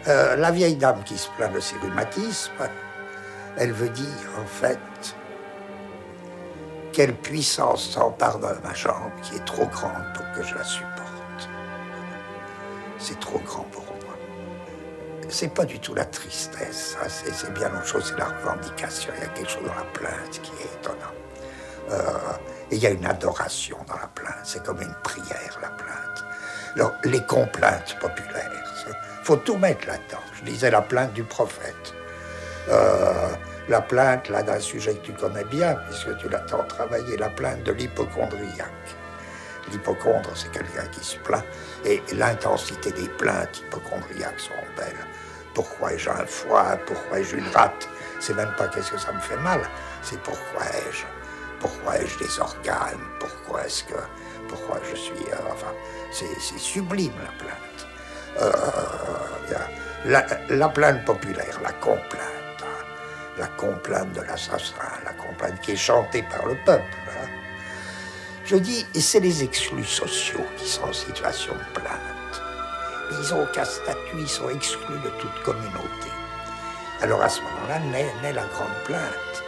Speaker 4: La vieille dame qui se plaint de ses rhumatismes, elle veut dire en fait quelle puissance s'empare de ma jambe qui est trop grande pour que je la supporte. C'est trop grand pour moi. C'est pas du tout la tristesse, c'est bien autre chose, c'est la revendication. Il y a quelque chose dans la plainte qui est étonnant. Et il y a une adoration dans la plainte, c'est comme une prière, la plainte. Alors, les complaintes populaires, il faut tout mettre là-dedans. Je disais la plainte du prophète. La plainte, là, d'un sujet que tu connais bien, puisque tu l'as tant travaillé, la plainte de l'hypochondriaque. L'hypochondre, c'est quelqu'un qui se plaint, et l'intensité des plaintes hypochondriaques sont belles. Pourquoi ai-je un foie? Pourquoi ai-je une rate? C'est même pas qu'est-ce que ça me fait mal, c'est pourquoi ai-je des organes? Pourquoi je suis... enfin, c'est sublime, la plainte. La plainte populaire, la complainte de l'assassin, la complainte qui est chantée par le peuple. Hein. Je dis, et c'est les exclus sociaux qui sont en situation de plainte. Ils n'ont aucun statut, ils sont exclus de toute communauté. Alors à ce moment-là, naît la grande plainte.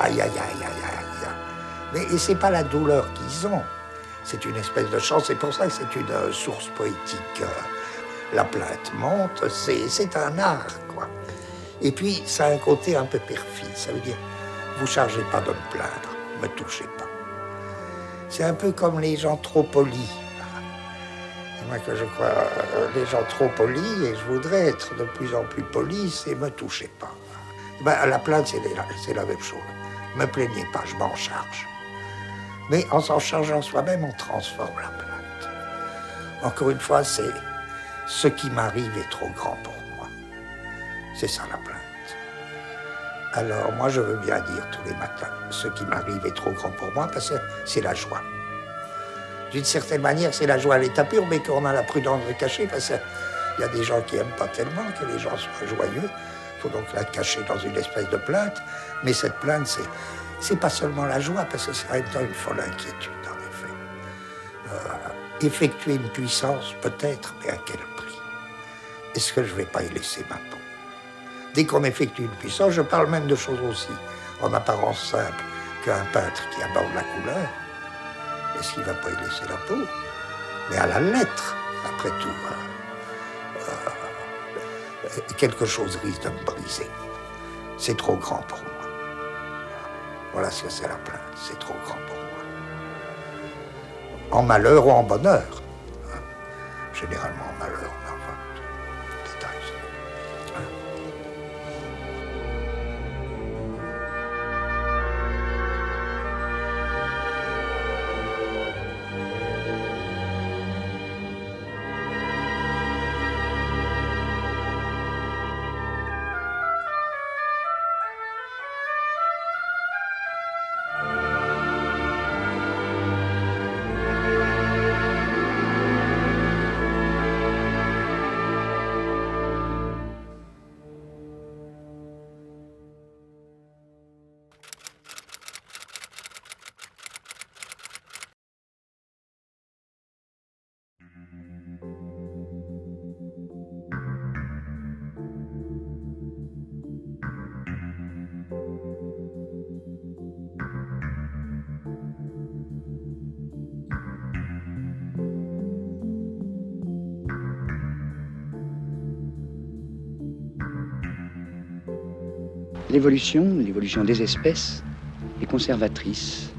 Speaker 4: Aïe, aïe, aïe, aïe, aïe. Mais c'est pas la douleur qu'ils ont. C'est une espèce de chance, c'est pour ça que c'est une source poétique. La plainte monte, c'est un art, quoi. Et puis, ça a un côté un peu perfide, ça veut dire, vous chargez pas de me plaindre, me touchez pas. C'est un peu comme les gens trop polis. Et moi, que je crois, les gens trop polis, et je voudrais être de plus en plus poli, c'est me touchez pas. Ben, la plainte, c'est la même chose. Me plaignez pas, je m'en charge. Mais en s'en chargeant soi-même, on transforme la plainte. Encore une fois, c'est ce qui m'arrive est trop grand pour moi. C'est ça la plainte. Alors moi, je veux bien dire tous les matins, ce qui m'arrive est trop grand pour moi, parce que c'est la joie. D'une certaine manière, c'est la joie à l'état pur, mais qu'on a la prudence de cacher, parce qu'il y a des gens qui n'aiment pas tellement que les gens soient joyeux. Il faut donc la cacher dans une espèce de plainte. Mais cette plainte, c'est pas seulement la joie, parce que c'est en même temps une folle inquiétude, en effet. Effectuer une puissance, peut-être, mais à quel prix? Est-ce que je ne vais pas y laisser ma peau? Dès qu'on effectue une puissance, je parle même de choses aussi, en apparence simple, qu'un peintre qui aborde la couleur, est-ce qu'il ne va pas y laisser la peau? Mais à la lettre, après tout. Quelque chose risque de me briser. C'est trop grand pour moi. Voilà ce que c'est la plainte, c'est trop grand pour moi. En malheur ou en bonheur. Généralement en malheur, mais enfin, détail.
Speaker 5: l'évolution des espèces est conservatrice.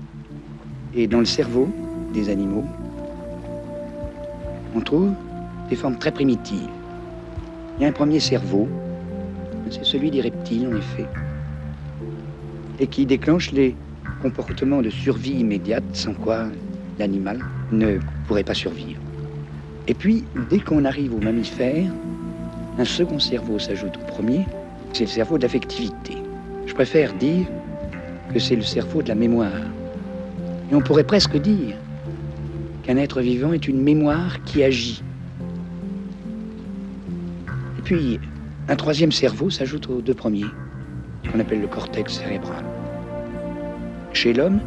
Speaker 5: Et dans le cerveau des animaux, on trouve des formes très primitives. Il y a un premier cerveau, c'est celui des reptiles en effet, et qui déclenche les comportements de survie immédiate, sans quoi l'animal ne pourrait pas survivre. Et puis, dès qu'on arrive aux mammifères, un second cerveau s'ajoute au premier, c'est le cerveau de l'affectivité. Je préfère dire que c'est le cerveau de la mémoire. Et on pourrait presque dire qu'un être vivant est une mémoire qui agit. Et puis, un troisième cerveau s'ajoute aux deux premiers, qu'on appelle le cortex cérébral. Chez l'homme,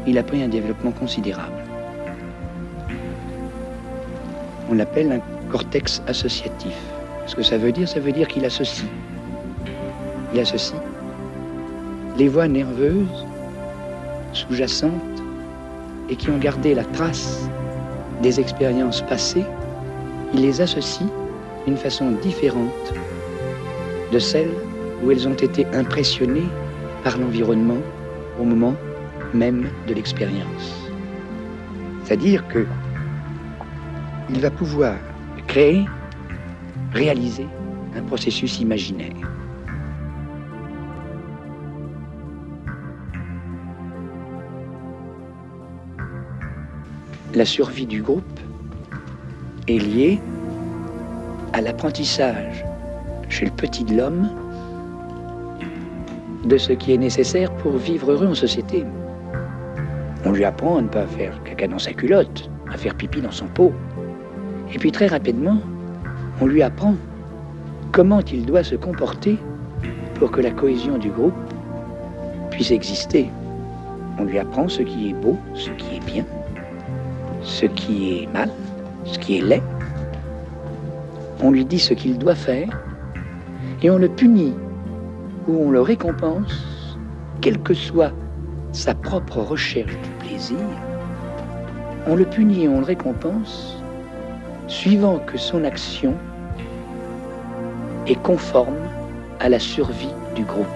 Speaker 5: il a pris un développement considérable. On l'appelle un cortex associatif. Ce que ça veut dire qu'il associe. Il associe les voies nerveuses sous-jacentes et qui ont gardé la trace des expériences passées, il les associe d'une façon différente de celle où elles ont été impressionnées par l'environnement au moment même de l'expérience. C'est-à-dire que il va pouvoir créer, réaliser un processus imaginaire. La survie du groupe est liée à l'apprentissage chez le petit de l'homme de ce qui est nécessaire pour vivre heureux en société. On lui apprend à ne pas faire caca dans sa culotte, à faire pipi dans son pot. Et puis très rapidement, on lui apprend comment il doit se comporter pour que la cohésion du groupe puisse exister. On lui apprend ce qui est beau, ce qui est bien, ce qui est mal, ce qui est laid. On lui dit ce qu'il doit faire et on le punit ou on le récompense, quelle que soit sa propre recherche du plaisir. On le punit et on le récompense suivant que son action est conforme à la survie du groupe.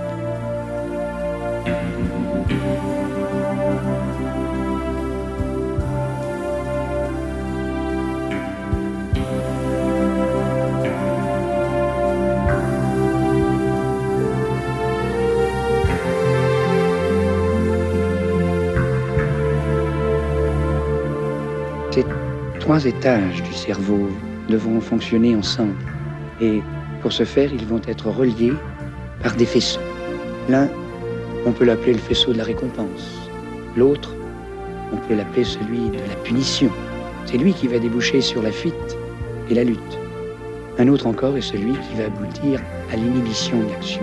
Speaker 5: Ces trois étages du cerveau devront fonctionner ensemble et pour ce faire, ils vont être reliés par des faisceaux. L'un, on peut l'appeler le faisceau de la récompense. L'autre, on peut l'appeler celui de la punition. C'est lui qui va déboucher sur la fuite et la lutte. Un autre encore est celui qui va aboutir à l'inhibition de l'action.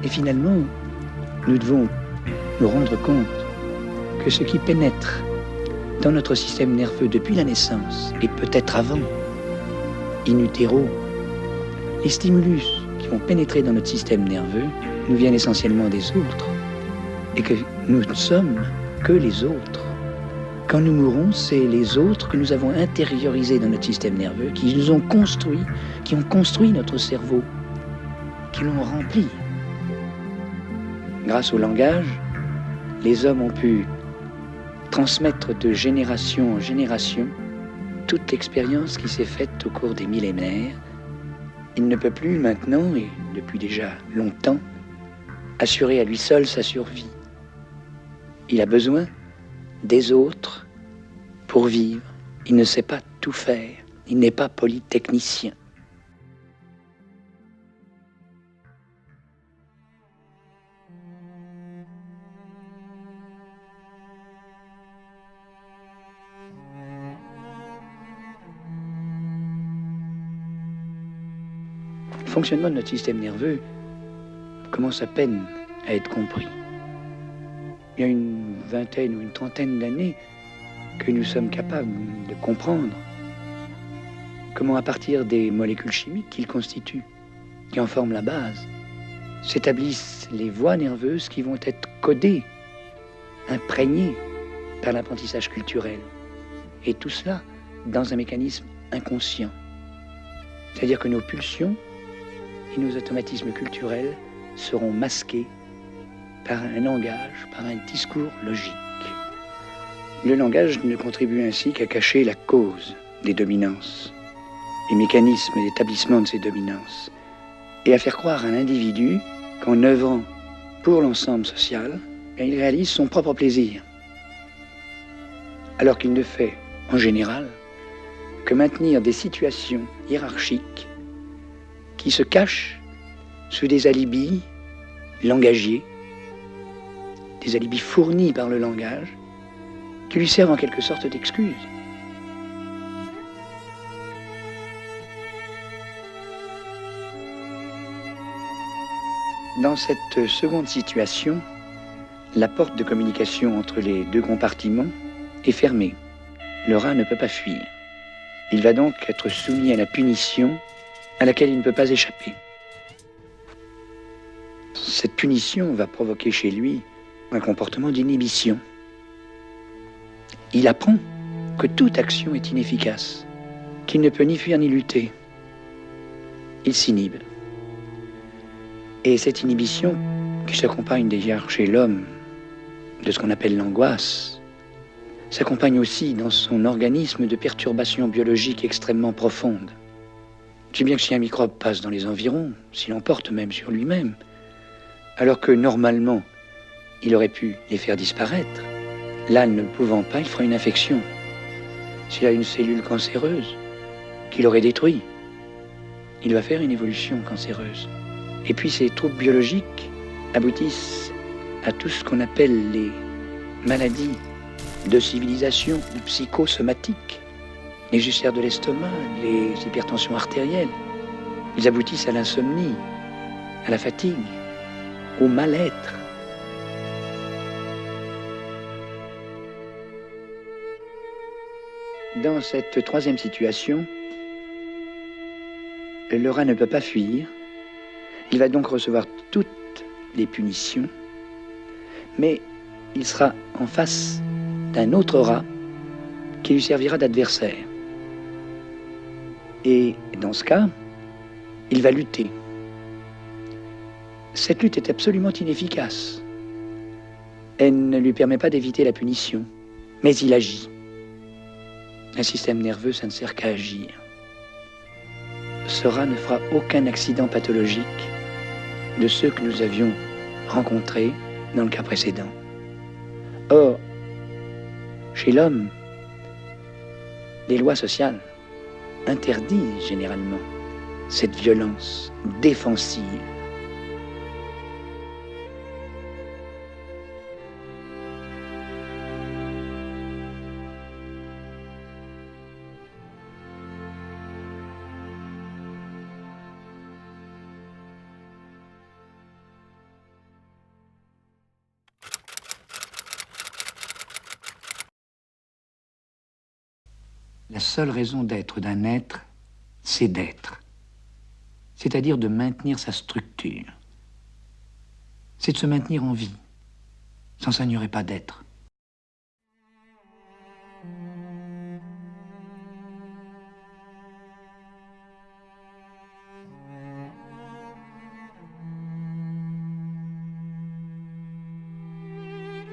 Speaker 5: Et finalement, nous devons nous rendre compte que ce qui pénètre dans notre système nerveux depuis la naissance, et peut-être avant, in utero, les stimulus qui vont pénétrer dans notre système nerveux nous viennent essentiellement des autres, et que nous ne sommes que les autres. Quand nous mourrons, c'est les autres que nous avons intériorisés dans notre système nerveux, qui nous ont construits, qui ont construit notre cerveau, qui l'ont rempli. Grâce au langage, les hommes ont pu transmettre de génération en génération toute l'expérience qui s'est faite au cours des millénaires. Il ne peut plus maintenant, et depuis déjà longtemps, assurer à lui seul sa survie. Il a besoin des autres pour vivre. Il ne sait pas tout faire. Il n'est pas polytechnicien. Le fonctionnement de notre système nerveux commence à peine à être compris. Il y a une vingtaine ou une trentaine d'années que nous sommes capables de comprendre comment, à partir des molécules chimiques qu'ils constituent, qui en forment la base, s'établissent les voies nerveuses qui vont être codées, imprégnées par l'apprentissage culturel. Et tout cela dans un mécanisme inconscient. C'est-à-dire que nos pulsions et nos automatismes culturels seront masqués par un langage, par un discours logique. Le langage ne contribue ainsi qu'à cacher la cause des dominances, les mécanismes d'établissement de ces dominances, et à faire croire à l'individu qu'en œuvrant pour l'ensemble social, il réalise son propre plaisir, alors qu'il ne fait, en général, que maintenir des situations hiérarchiques qui se cachent sous des alibis langagiers, des alibis fournis par le langage, qui lui servent en quelque sorte d'excuse. Dans cette seconde situation, la porte de communication entre les deux compartiments est fermée. Le rat ne peut pas fuir. Il va donc être soumis à la punition à laquelle il ne peut pas échapper. Cette punition va provoquer chez lui un comportement d'inhibition. Il apprend que toute action est inefficace, qu'il ne peut ni fuir ni lutter. Il s'inhibe. Et cette inhibition, qui s'accompagne d'ailleurs chez l'homme de ce qu'on appelle l'angoisse, s'accompagne aussi dans son organisme de perturbations biologiques extrêmement profondes. Si bien que si un microbe passe dans les environs, s'il en porte même sur lui-même, alors que normalement, il aurait pu les faire disparaître, là, ne le pouvant pas, il fera une infection. S'il a une cellule cancéreuse qu'il aurait détruite, il va faire une évolution cancéreuse. Et puis ces troubles biologiques aboutissent à tout ce qu'on appelle les maladies de civilisation ou psychosomatiques, les ulcères de l'estomac, les hypertensions artérielles. Ils aboutissent à l'insomnie, à la fatigue, au mal-être. Dans cette troisième situation, le rat ne peut pas fuir. Il va donc recevoir toutes les punitions, mais il sera en face d'un autre rat qui lui servira d'adversaire. Et dans ce cas, il va lutter. Cette lutte est absolument inefficace. Elle ne lui permet pas d'éviter la punition, mais il agit. Un système nerveux, ça ne sert qu'à agir. Ce rat ne fera aucun accident pathologique de ceux que nous avions rencontrés dans le cas précédent. Or, chez l'homme, les lois sociales interdisent généralement cette violence défensive. La seule raison d'être d'un être, c'est d'être. C'est-à-dire de maintenir sa structure. C'est de se maintenir en vie. Sans ça, il n'y aurait pas d'être.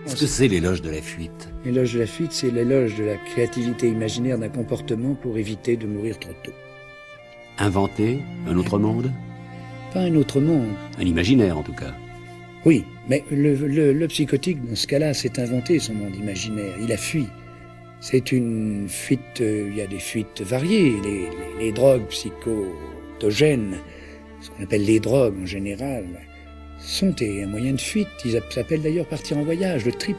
Speaker 6: Qu'est-ce que c'est l'éloge de la fuite?
Speaker 5: L'éloge de la fuite, c'est l'éloge de la créativité imaginaire d'un comportement pour éviter de mourir trop tôt.
Speaker 6: Inventer un autre monde?
Speaker 5: Pas un autre monde.
Speaker 6: Un imaginaire, en tout cas.
Speaker 5: Oui, mais le psychotique, dans ce cas-là, s'est inventé son monde imaginaire. Il a fui. C'est une fuite, il y a des fuites variées. Les drogues psychotogènes, ce qu'on appelle les drogues en général, sont un moyen de fuite. Ils s'appellent d'ailleurs partir en voyage, le trip.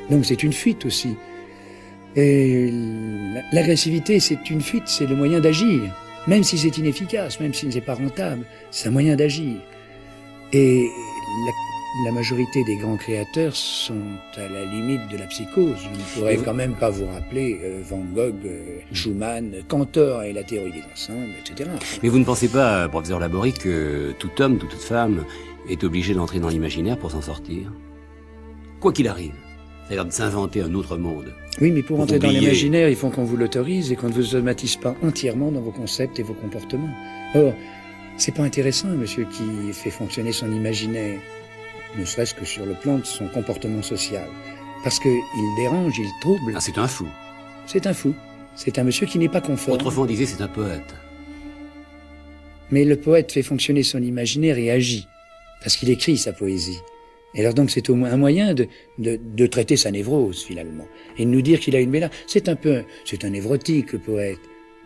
Speaker 5: Donc c'est une fuite aussi. Et l'agressivité, c'est une fuite, c'est le moyen d'agir. Même si c'est inefficace, même si c'est pas rentable, c'est un moyen d'agir. Et la majorité des grands créateurs sont à la limite de la psychose. Je ne pourrais quand même pas vous rappeler Van Gogh, Schumann, Cantor et la théorie des ensembles, etc.
Speaker 6: Mais vous ne pensez pas, professeur Laborie, que tout homme, toute femme est obligé d'entrer dans l'imaginaire pour s'en sortir? Quoi qu'il arrive. C'est-à-dire de s'inventer un autre monde.
Speaker 5: Oui, mais pour entrer dans
Speaker 6: oublier.
Speaker 5: l'imaginaire, il faut qu'on vous l'autorise et qu'on ne vous automatise pas entièrement dans vos concepts et vos comportements. Or, c'est pas intéressant, un monsieur qui fait fonctionner son imaginaire, ne serait-ce que sur le plan de son comportement social. Parce qu'il dérange, il trouble.
Speaker 6: Ah, c'est un fou.
Speaker 5: C'est un fou. C'est un monsieur qui n'est pas conforme.
Speaker 6: Autrefois, on disait c'est un poète.
Speaker 5: Mais le poète fait fonctionner son imaginaire et agit. Parce qu'il écrit sa poésie. Et alors donc c'est au moins un moyen de traiter sa névrose finalement. Et de nous dire qu'il a une belle... C'est un névrotique le poète.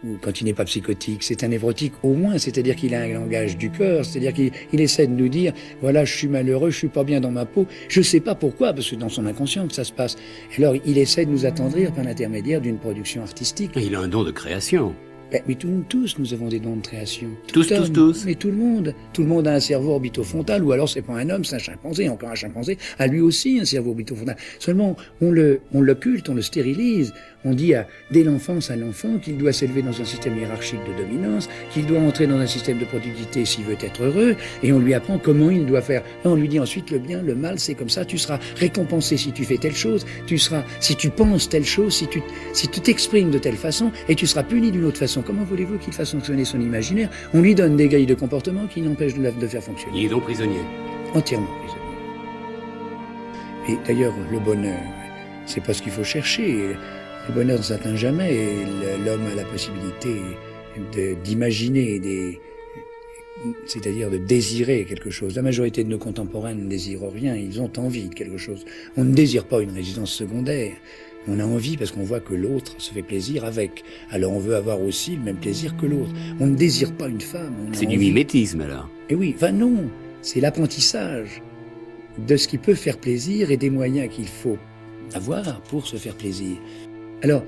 Speaker 5: Ou quand il n'est pas psychotique, c'est un névrotique au moins, c'est-à-dire qu'il a un langage du cœur, c'est-à-dire qu'il essaie de nous dire, voilà, je suis malheureux, je suis pas bien dans ma peau, je sais pas pourquoi, parce que dans son inconscient que ça se passe. Alors il essaie de nous attendrir par l'intermédiaire d'une production artistique.
Speaker 6: Il a un don de création.
Speaker 5: Mais tous, nous avons des dons de création.
Speaker 6: Tous.
Speaker 5: Mais tout le monde. Tout le monde a un cerveau orbitofrontal, ou alors c'est pas un homme, c'est un chimpanzé, encore un chimpanzé, a lui aussi un cerveau orbitofrontal. Seulement, on l'occulte, on le stérilise. On dit dès l'enfance à l'enfant qu'il doit s'élever dans un système hiérarchique de dominance, qu'il doit entrer dans un système de productivité s'il veut être heureux, et on lui apprend comment il doit faire. Et on lui dit ensuite le bien, le mal, c'est comme ça, tu seras récompensé si tu fais telle chose, si tu penses telle chose, si tu t'exprimes de telle façon, et tu seras puni d'une autre façon. Comment voulez-vous qu'il fasse fonctionner son imaginaire? On lui donne des grilles de comportement qui l'empêchent de faire fonctionner.
Speaker 6: Il est donc prisonnier.
Speaker 5: Entièrement prisonnier. Et d'ailleurs, le bonheur, c'est pas ce qu'il faut chercher. Le bonheur ne s'atteint jamais et l'homme a la possibilité d'imaginer, c'est-à-dire de désirer quelque chose. La majorité de nos contemporains ne désirent rien, ils ont envie de quelque chose. On ne désire pas une résidence secondaire. On a envie parce qu'on voit que l'autre se fait plaisir avec. Alors on veut avoir aussi le même plaisir que l'autre. On ne désire pas une femme.
Speaker 6: C'est du mimétisme alors.
Speaker 5: Et oui, non, c'est l'apprentissage de ce qui peut faire plaisir et des moyens qu'il faut avoir pour se faire plaisir. Alors,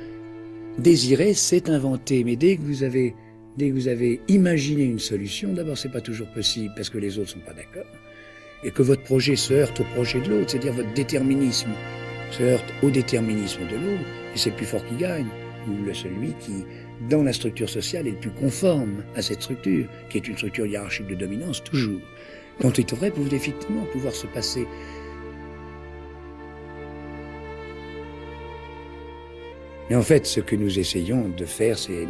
Speaker 5: désirer, c'est inventer, mais dès que vous avez imaginé une solution, d'abord c'est pas toujours possible parce que les autres sont pas d'accord, et que votre projet se heurte au projet de l'autre, c'est-à-dire votre déterminisme se heurte au déterminisme de l'autre, et c'est le plus fort qui gagne, ou celui qui, dans la structure sociale, est le plus conforme à cette structure, qui est une structure hiérarchique de dominance, toujours, dont il devrait effectivement pouvoir se passer. Mais en fait, ce que nous essayons de faire, c'est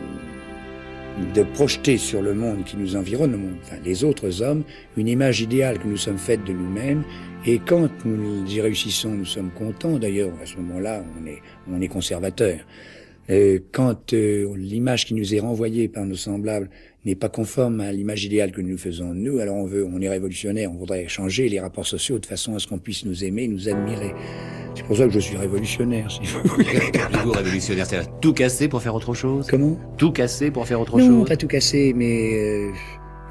Speaker 5: de projeter sur le monde qui nous environne, le monde, enfin, les autres hommes, une image idéale que nous sommes faites de nous-mêmes. Et quand nous y réussissons, nous sommes contents. D'ailleurs, à ce moment-là, on est conservateurs. Quand l'image qui nous est renvoyée par nos semblables n'est pas conforme à l'image idéale que nous faisons de nous, alors on est révolutionnaire, on voudrait changer les rapports sociaux de façon à ce qu'on puisse nous aimer, nous admirer. C'est pour ça que je suis révolutionnaire, si vous voulez.
Speaker 6: Plutôt révolutionnaire, c'est-à-dire tout casser pour faire autre chose?
Speaker 5: Comment?
Speaker 6: Tout casser pour faire autre
Speaker 5: chose? Non,
Speaker 6: chose?
Speaker 5: pas tout casser, mais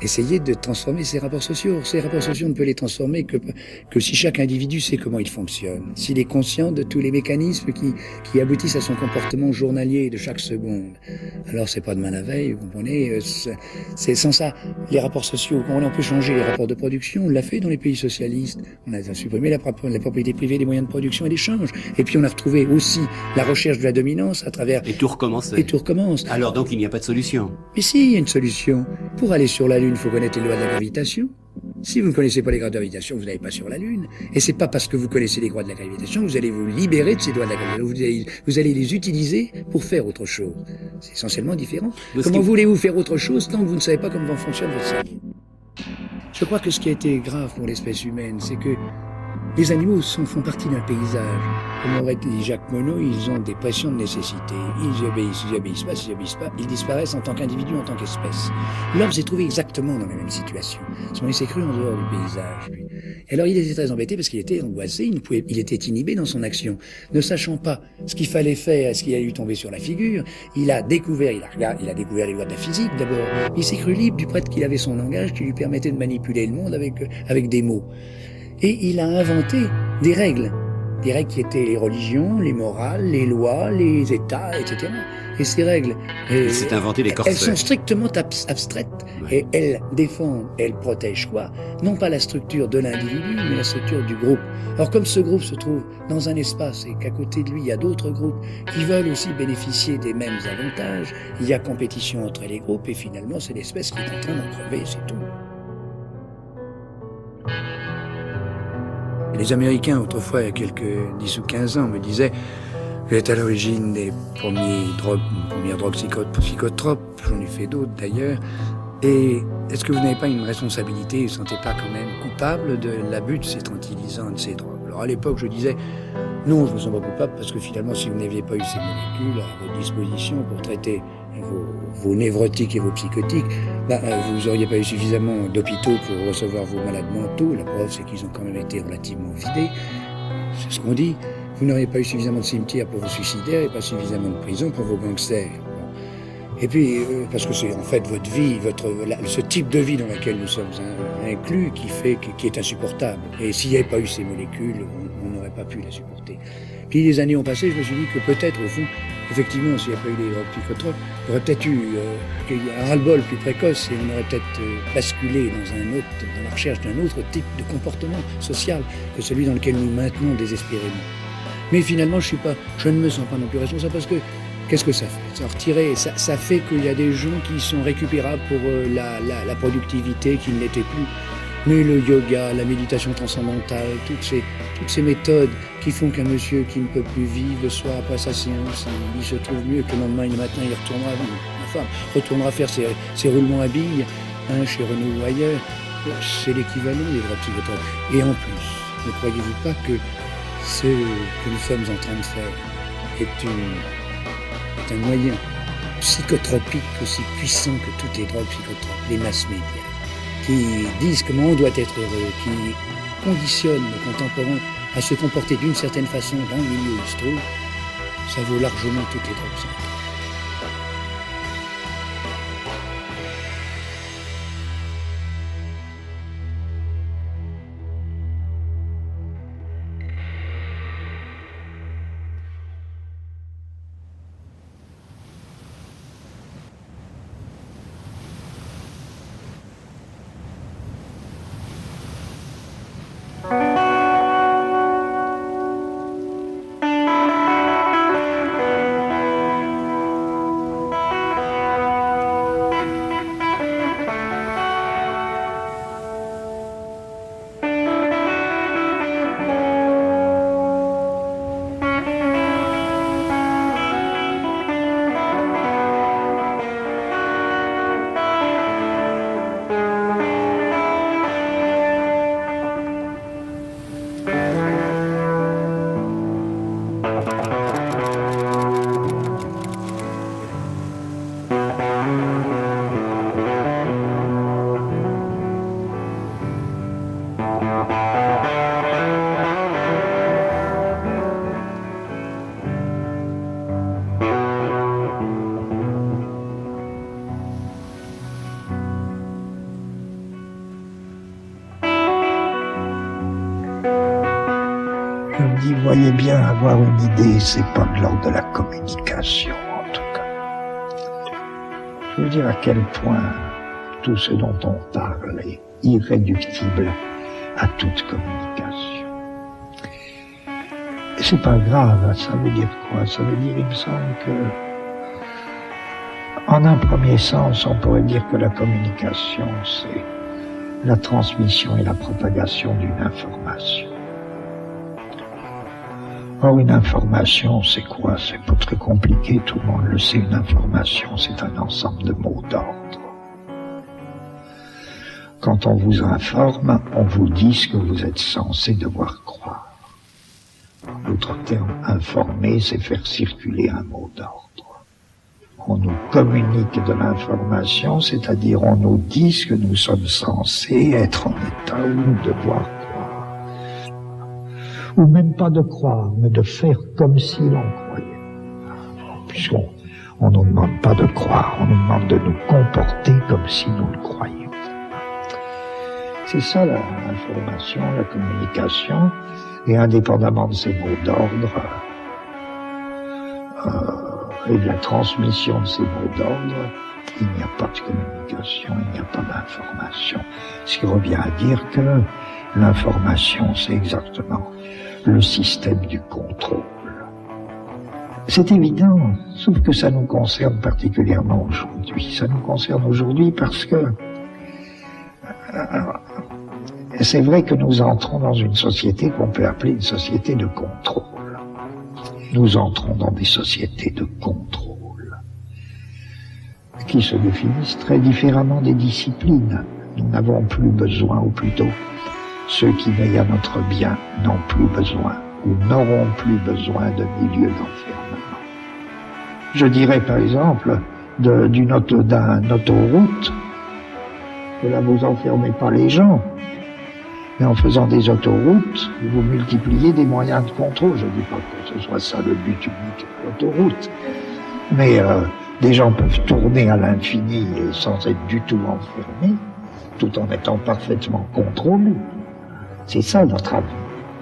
Speaker 5: essayer de transformer ces rapports sociaux. Ces rapports sociaux, on ne peut les transformer que si chaque individu sait comment il fonctionne, s'il est conscient de tous les mécanismes qui aboutissent à son comportement journalier de chaque seconde. Alors c'est pas demain la veille, vous comprenez, c'est sans ça. Les rapports sociaux, on peut changer les rapports de production, on l'a fait dans les pays socialistes, on a supprimé la propriété privée des moyens de production et d'échange, et puis on a retrouvé aussi la recherche de la dominance à travers...
Speaker 6: Et tout recommence.
Speaker 5: Et tout recommence.
Speaker 6: Alors donc il n'y a pas de solution?
Speaker 5: Mais si, il y a une solution. Pour aller sur la Lune, il faut connaître les lois de la gravitation. Si vous ne connaissez pas les lois de la gravitation, vous n'allez pas sur la Lune. Et c'est pas parce que vous connaissez les lois de la gravitation que vous allez vous libérer de ces lois de la gravitation. Vous allez les utiliser pour faire autre chose. C'est essentiellement différent. Comment voulez-vous faire autre chose tant que vous ne savez pas comment fonctionne votre cerveau? Je crois que ce qui a été grave pour l'espèce humaine, c'est que les animaux font partie d'un paysage. Comme aurait dit Jacques Monod, ils ont des pressions de nécessité. Ils obéissent pas, ils disparaissent en tant qu'individus, en tant qu'espèce. L'homme s'est trouvé exactement dans la même situation. Il s'est cru en dehors du paysage, lui. Et alors il était très embêté parce qu'il était angoissé, il était inhibé dans son action. Ne sachant pas ce qu'il fallait faire, ce qui allait lui tomber sur la figure, il a découvert les lois de la physique d'abord. Il s'est cru libre du fait qu'il avait son langage qui lui permettait de manipuler le monde avec des mots. Et il a inventé des règles qui étaient les religions, les morales, les lois, les États, etc. Et ces règles,
Speaker 6: il s'est inventé des corsets.
Speaker 5: Elles sont strictement abstraites, ouais. Et elles défendent, elles protègent quoi? Non pas la structure de l'individu, mais la structure du groupe. Alors comme ce groupe se trouve dans un espace et qu'à côté de lui il y a d'autres groupes qui veulent aussi bénéficier des mêmes avantages, il y a compétition entre les groupes et finalement c'est l'espèce qui est en train d'en crever, c'est tout. Les Américains, autrefois, il y a quelques 10 ou 15 ans, me disaient « Vous êtes à l'origine des premières drogues psychotropes, j'en ai fait d'autres d'ailleurs, et est-ce que vous n'avez pas une responsabilité, vous ne vous sentez pas quand même coupable de l'abus de ces tranquillisants, de ces drogues ?» Alors à l'époque, je disais « Non, je ne me sens pas coupable, parce que finalement, si vous n'aviez pas eu ces molécules à votre disposition pour traiter vos névrotiques et vos psychotiques, vous n'auriez pas eu suffisamment d'hôpitaux pour recevoir vos malades mentaux. La preuve, c'est qu'ils ont quand même été relativement vidés. C'est ce qu'on dit. Vous n'auriez pas eu suffisamment de cimetières pour vos suicidaires et pas suffisamment de prisons pour vos gangsters. Et puis, parce que c'est en fait votre vie, ce type de vie dans laquelle nous sommes inclus qui est insupportable. Et s'il n'y avait pas eu ces molécules, on n'aurait pas pu la supporter. Puis les années ont passé, je me suis dit que peut-être, au fond, effectivement, s'il n'y avait pas eu les drogues psychotropes, il y aurait peut-être eu un ras-le-bol plus précoce et on aurait peut-être basculé dans la recherche d'un autre type de comportement social que celui dans lequel nous maintenons désespérément. Mais finalement, je ne me sens pas non plus responsable parce que qu'est-ce que ça fait? Ça fait qu'il y a des gens qui sont récupérables pour la productivité qui ne l'était plus. Mais le yoga, la méditation transcendantale, toutes ces méthodes qui font qu'un monsieur qui ne peut plus vivre le soir après sa séance, il se trouve mieux que le lendemain et le matin, il retournera faire ses roulements à billes, chez Renault ou ailleurs. C'est l'équivalent des drogues psychotropes. Et en plus, ne croyez-vous pas que ce que nous sommes en train de faire est un moyen psychotropique aussi puissant que toutes les drogues psychotropes, les masses médias, qui disent comment on doit être heureux, qui conditionnent le contemporain à se comporter d'une certaine façon dans le milieu où il se trouve, ça vaut largement toutes les drogues psychotropes.
Speaker 4: Voyez bien, avoir une idée, c'est pas de l'ordre de la communication, en tout cas. Je veux dire à quel point tout ce dont on parle est irréductible à toute communication. C'est pas grave, ça veut dire quoi? Ça veut dire, il me semble que, en un premier sens, on pourrait dire que la communication, c'est la transmission et la propagation d'une information. Or, une information, c'est quoi? C'est pas très compliqué, tout le monde le sait. Une information, c'est un ensemble de mots d'ordre. Quand on vous informe, on vous dit ce que vous êtes censé devoir croire. L'autre terme, informer, c'est faire circuler un mot d'ordre. On nous communique de l'information, c'est-à-dire on nous dit ce que nous sommes censés être en état ou nous devoir croire. Ou même pas de croire, mais de faire comme si l'on croyait. Puisqu'on ne nous demande pas de croire, on nous demande de nous comporter comme si nous le croyions. C'est ça l'information, la communication, et indépendamment de ces mots d'ordre et de la transmission de ces mots d'ordre, il n'y a pas de communication, il n'y a pas d'information. Ce qui revient à dire que l'information, c'est exactement le système du contrôle. C'est évident, sauf que ça nous concerne particulièrement aujourd'hui. Ça nous concerne aujourd'hui parce que
Speaker 1: c'est vrai que nous entrons dans une société qu'on peut appeler une société de contrôle. Nous entrons dans des sociétés de contrôle qui se définissent très différemment des disciplines. Nous n'avons plus besoin, ou plutôt, ceux qui veillent à notre bien n'ont plus besoin ou n'auront plus besoin de milieux d'enfermement. Je dirais par exemple d'un autoroute, que là vous enfermez pas les gens, mais en faisant des autoroutes, vous multipliez des moyens de contrôle. Je ne dis pas que ce soit ça le but unique de l'autoroute, mais des gens peuvent tourner à l'infini et sans être du tout enfermés, tout en étant parfaitement contrôlés. C'est ça notre avis.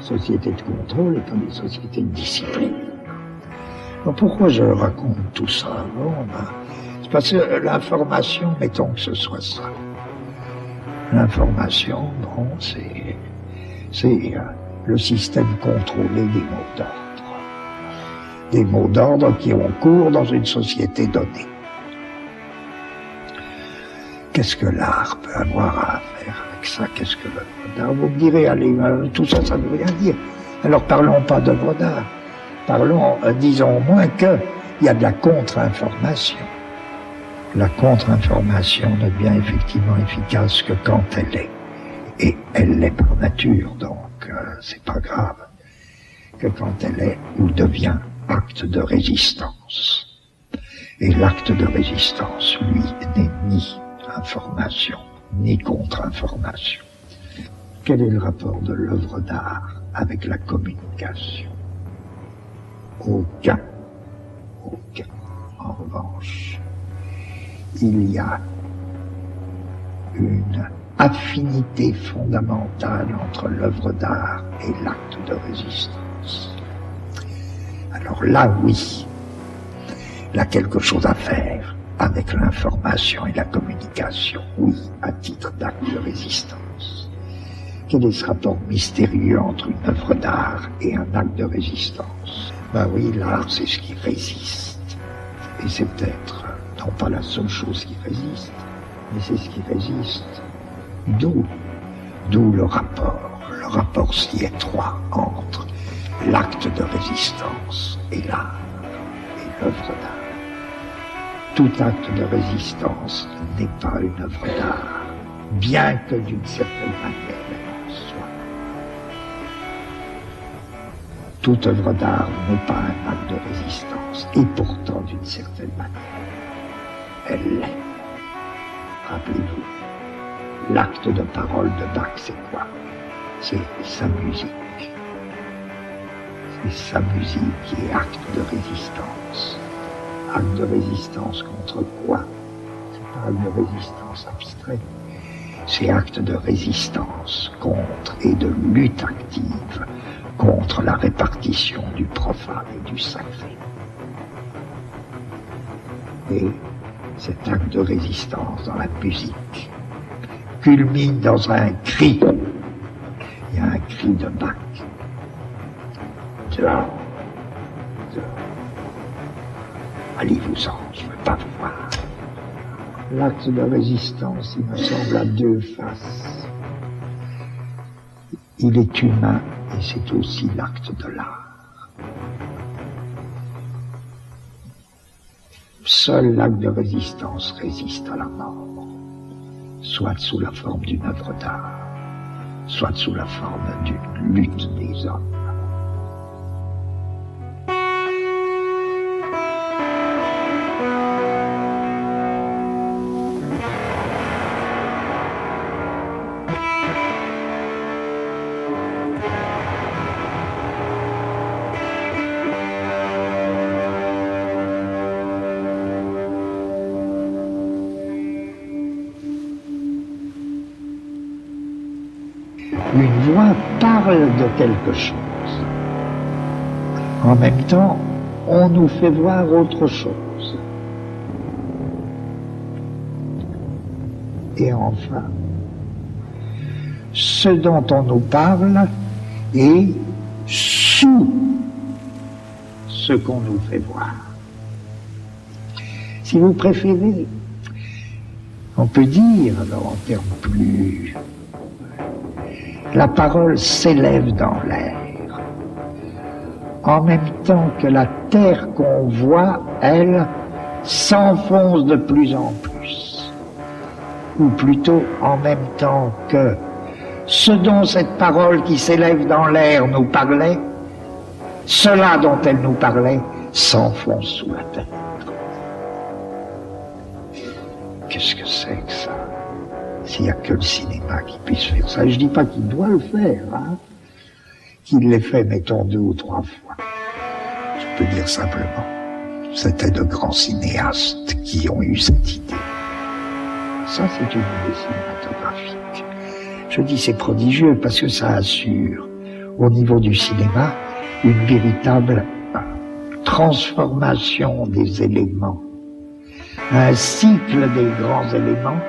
Speaker 1: Société de contrôle et comme des sociétés de discipline. Donc pourquoi je raconte tout ça? Bon, c'est parce que l'information, mettons que ce soit ça. L'information, bon, c'est le système contrôlé des mots d'ordre. Des mots d'ordre qui ont cours dans une société donnée. Qu'est-ce que l'art peut avoir à faire avec ça? Qu'est-ce que l'œuvre d'art? Vous me direz, allez, tout ça, ça ne veut rien dire. Alors parlons pas d'œuvre d'art. Parlons, disons au moins qu'il y a de la contre-information. La contre-information ne devient effectivement efficace que quand elle est. Et elle l'est par nature, donc c'est pas grave. Que quand elle est ou devient acte de résistance. Et l'acte de résistance, lui, n'est ni information, ni contre-information. Quel est le rapport de l'œuvre d'art avec la communication? Aucun. Aucun. En revanche, il y a une affinité fondamentale entre l'œuvre d'art et l'acte de résistance. Alors là, oui, il y a quelque chose à faire avec l'information et la communication, oui, à titre d'acte de résistance. Quel est ce rapport mystérieux entre une œuvre d'art et un acte de résistance? Ben oui, l'art, c'est ce qui résiste. Et c'est peut-être, non pas la seule chose qui résiste, mais c'est ce qui résiste. D'où le rapport si étroit entre l'acte de résistance et l'art, et l'œuvre d'art. Tout acte de résistance n'est pas une œuvre d'art, bien que d'une certaine manière elle en soit. Toute œuvre d'art n'est pas un acte de résistance, et pourtant d'une certaine manière, elle l'est. Rappelez-vous, l'acte de parole de Bach, c'est quoi? C'est sa musique. C'est sa musique qui est acte de résistance. Acte de résistance contre quoi? C'est pas acte de résistance abstrait. C'est acte de résistance contre et de lutte active contre la répartition du profane et du sacré. Et cet acte de résistance dans la musique culmine dans un cri. Il y a un cri de Bach. Dehors. Allez-vous-en, je ne veux pas vous voir. L'acte de résistance, il me semble, a deux faces. Il est humain et c'est aussi l'acte de l'art. Seul l'acte de résistance résiste à la mort, soit sous la forme d'une œuvre d'art, soit sous la forme d'une lutte des hommes. Une voix parle de quelque chose. En même temps, on nous fait voir autre chose. Et enfin, ce dont on nous parle est sous ce qu'on nous fait voir. Si vous préférez, on peut dire, alors en termes plus la parole s'élève dans l'air, en même temps que la terre qu'on voit, elle, s'enfonce de plus en plus, ou plutôt en même temps que ce dont cette parole qui s'élève dans l'air nous parlait, cela dont elle nous parlait s'enfonce sous la terre. Qu'est-ce que c'est que ça? S'il n'y a que le cinéma qui puisse faire ça. Je dis pas qu'il doit le faire, hein, qu'il l'ait fait, mettons, 2 ou 3 fois. Je peux dire simplement, c'était de grands cinéastes qui ont eu cette idée. Ça, c'est une idée cinématographique. Je dis c'est prodigieux parce que ça assure, au niveau du cinéma, une véritable transformation des éléments. Un cycle des grands éléments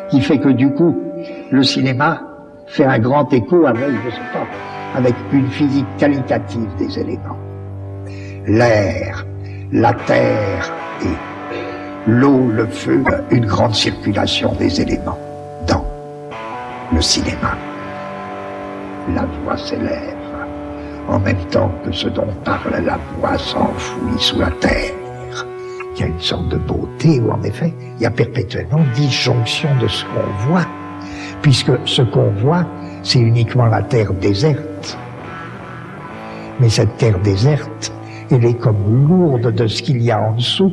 Speaker 1: qui fait que du coup, le cinéma fait un grand écho avec, je sais pas, avec une physique qualitative des éléments. L'air, la terre et l'eau, le feu, une grande circulation des éléments dans le cinéma. La voix s'élève, en même temps que ce dont parle la voix s'enfouit sous la terre. Il y a une sorte de beauté où, en effet, il y a perpétuellement disjonction de ce qu'on voit, puisque ce qu'on voit, c'est uniquement la terre déserte. Mais cette terre déserte, elle est comme lourde de ce qu'il y a en dessous,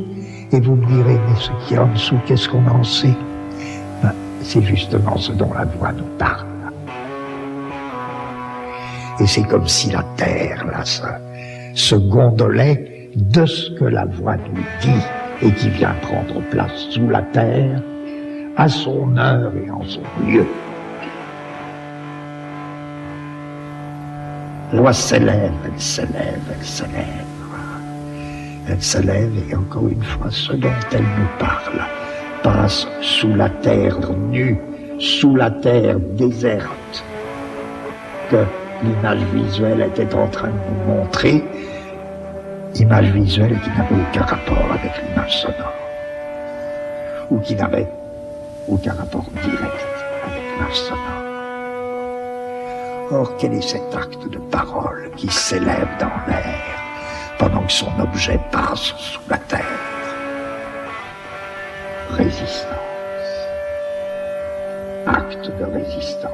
Speaker 1: et vous me direz, mais ce qu'il y a en dessous, qu'est-ce qu'on en sait? Ben, c'est justement ce dont la voix nous parle. Et c'est comme si la terre, là, se gondolait de ce que la voix nous dit et qui vient prendre place sous la terre, à son heure et en son lieu. La voix s'élève, elle s'élève, elle s'élève. Elle s'élève et encore une fois, ce dont elle nous parle passe sous la terre nue, sous la terre déserte, que l'image visuelle était en train de nous montrer, image visuelle qui n'avait aucun rapport avec l'image sonore, ou qui n'avait aucun rapport direct avec l'image sonore. Or, quel est cet acte de parole qui s'élève dans l'air pendant que son objet passe sous la terre? Résistance. Acte de résistance.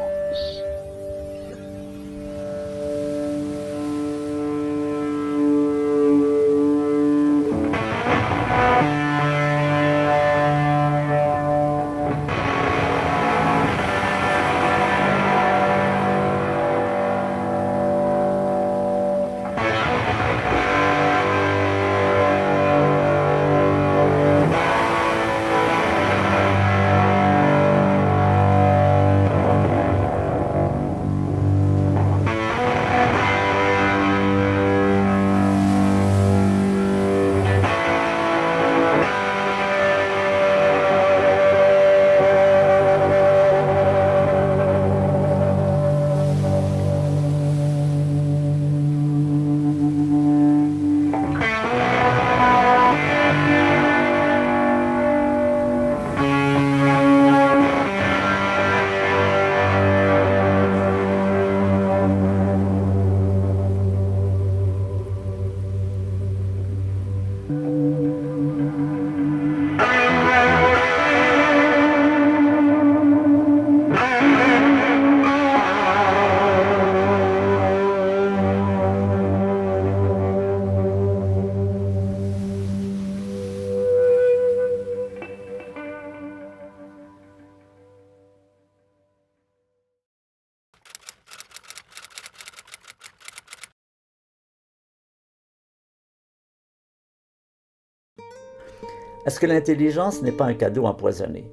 Speaker 7: Est-ce que l'intelligence n'est pas un cadeau empoisonné?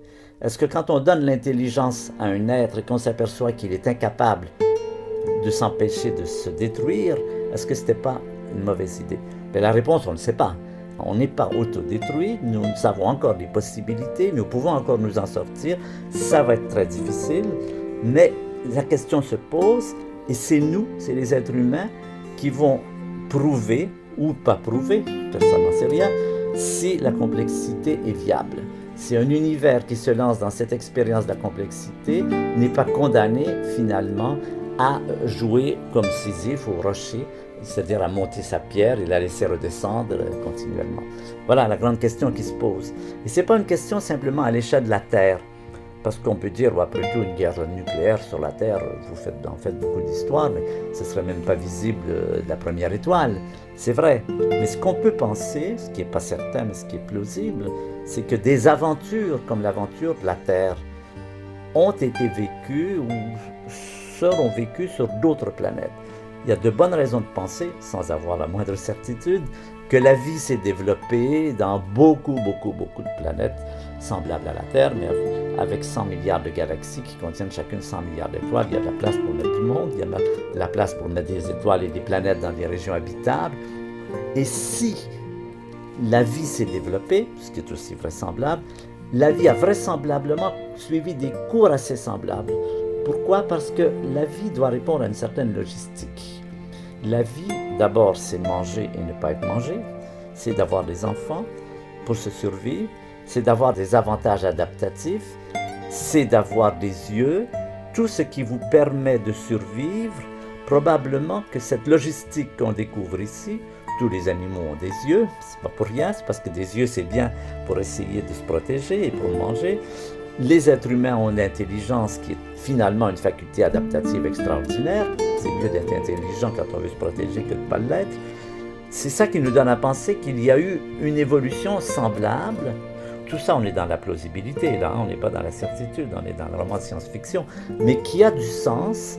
Speaker 7: Est-ce que quand on donne l'intelligence à un être et qu'on s'aperçoit qu'il est incapable de s'empêcher de se détruire, est-ce que ce n'était pas une mauvaise idée? Mais la réponse, on ne le sait pas. On n'est pas autodétruit, nous savons encore des possibilités, nous pouvons encore nous en sortir, ça va être très difficile, mais la question se pose, et c'est nous, c'est les êtres humains, qui vont prouver, ou pas prouver, personne n'en sait rien, si la complexité est viable. c'est un univers qui se lance dans cette expérience de la complexité, n'est pas condamné finalement à jouer comme Sisyphe au rocher, c'est-à-dire à monter sa pierre et la laisser redescendre continuellement. Voilà la grande question qui se pose. Et ce n'est pas une question simplement à l'échelle de la Terre, parce qu'on peut dire, après tout, une guerre nucléaire sur la Terre, vous en faites beaucoup d'histoires, mais ce ne serait même pas visible de la première étoile. C'est vrai. Mais ce qu'on peut penser, ce qui n'est pas certain, mais ce qui est plausible, c'est que des aventures comme l'aventure de la Terre ont été vécues ou seront vécues sur d'autres planètes. Il y a de bonnes raisons de penser, sans avoir la moindre certitude, que la vie s'est développée dans beaucoup de planètes semblables à la Terre, mais avec 100 milliards de galaxies qui contiennent chacune 100 milliards d'étoiles. Il y a de la place pour mettre du monde, il y a de la place pour mettre des étoiles et des planètes dans des régions habitables. Et si la vie s'est développée, ce qui est aussi vraisemblable, la vie a vraisemblablement suivi des cours assez semblables. Pourquoi? Parce que la vie doit répondre à une certaine logistique. La vie, d'abord, c'est manger et ne pas être mangé, c'est d'avoir des enfants pour se survivre, c'est d'avoir des avantages adaptatifs, c'est d'avoir des yeux, tout ce qui vous permet de survivre. Probablement que cette logistique qu'on découvre ici, tous les animaux ont des yeux, c'est pas pour rien, c'est parce que des yeux c'est bien pour essayer de se protéger et pour manger. Les êtres humains ont une intelligence qui est finalement une faculté adaptative extraordinaire. C'est mieux d'être intelligent quand on veut se protéger que de ne pas l'être. C'est ça qui nous donne à penser qu'il y a eu une évolution semblable. Tout ça, on est dans la plausibilité, là, on n'est pas dans la certitude, on est dans le roman de science-fiction, mais qui a du sens.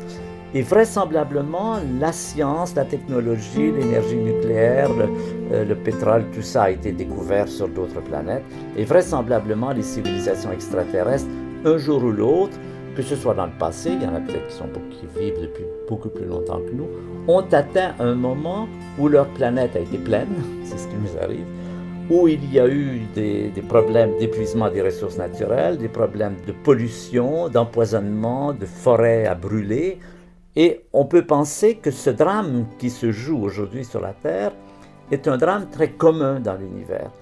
Speaker 7: Et vraisemblablement, la science, la technologie, l'énergie nucléaire, le pétrole, tout ça a été découvert sur d'autres planètes. Et vraisemblablement, les civilisations extraterrestres, un jour ou l'autre, que ce soit dans le passé, il y en a peut-être qui vivent depuis beaucoup plus longtemps que nous, ont atteint un moment où leur planète a été pleine, c'est ce qui nous arrive, où il y a eu des problèmes d'épuisement des ressources naturelles, des problèmes de pollution, d'empoisonnement, de forêts à brûler. Et on peut penser que ce drame qui se joue aujourd'hui sur la Terre est un drame très commun dans l'univers.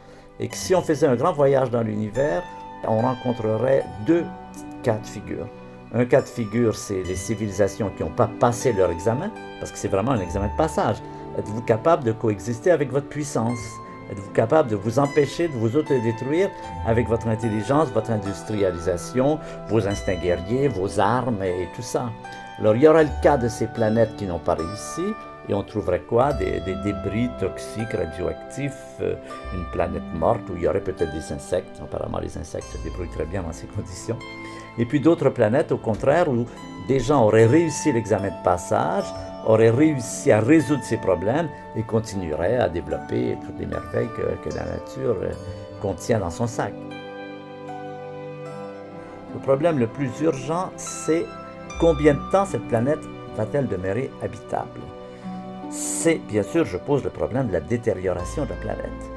Speaker 7: Et que si on faisait un grand voyage dans l'univers, on rencontrerait deux cas de figure. Un cas de figure, c'est les civilisations qui n'ont pas passé leur examen, parce que c'est vraiment un examen de passage. Êtes-vous capable de coexister avec votre puissance? Êtes-vous capable de vous empêcher de vous autodétruire avec votre intelligence, votre industrialisation, vos instincts guerriers, vos armes et tout ça? Alors, il y aura le cas de ces planètes qui n'ont pas réussi, et on trouverait quoi? Des débris toxiques, radioactifs, une planète morte où il y aurait peut-être des insectes. Apparemment, les insectes se débrouillent très bien dans ces conditions. Et puis d'autres planètes, au contraire, où des gens auraient réussi l'examen de passage, auraient réussi à résoudre ces problèmes et continueraient à développer toutes les merveilles que la nature contient dans son sac. Le problème le plus urgent, c'est combien de temps cette planète va-t-elle demeurer habitable? C'est, bien sûr, je pose le problème de la détérioration de la planète.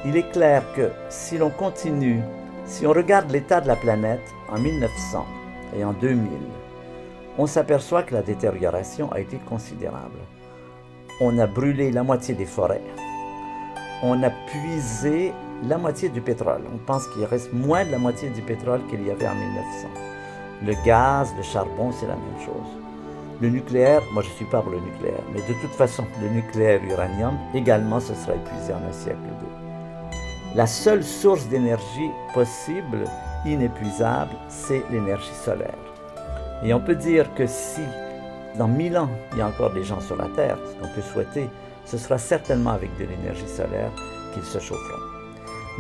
Speaker 7: Il est clair que si l'on continue, si on regarde l'état de la planète en 1900 et en 2000, on s'aperçoit que la détérioration a été considérable. On a brûlé la moitié des forêts. On a puisé la moitié du pétrole. On pense qu'il reste moins de la moitié du pétrole qu'il y avait en 1900. Le gaz, le charbon, c'est la même chose. Le nucléaire, moi je ne suis pas pour le nucléaire, mais de toute façon, le nucléaire uranium, également, ce sera épuisé en un siècle ou deux. La seule source d'énergie possible, inépuisable, c'est l'énergie solaire. Et on peut dire que si, dans 1000 ans, il y a encore des gens sur la Terre, ce qu'on peut souhaiter, ce sera certainement avec de l'énergie solaire qu'ils se chaufferont.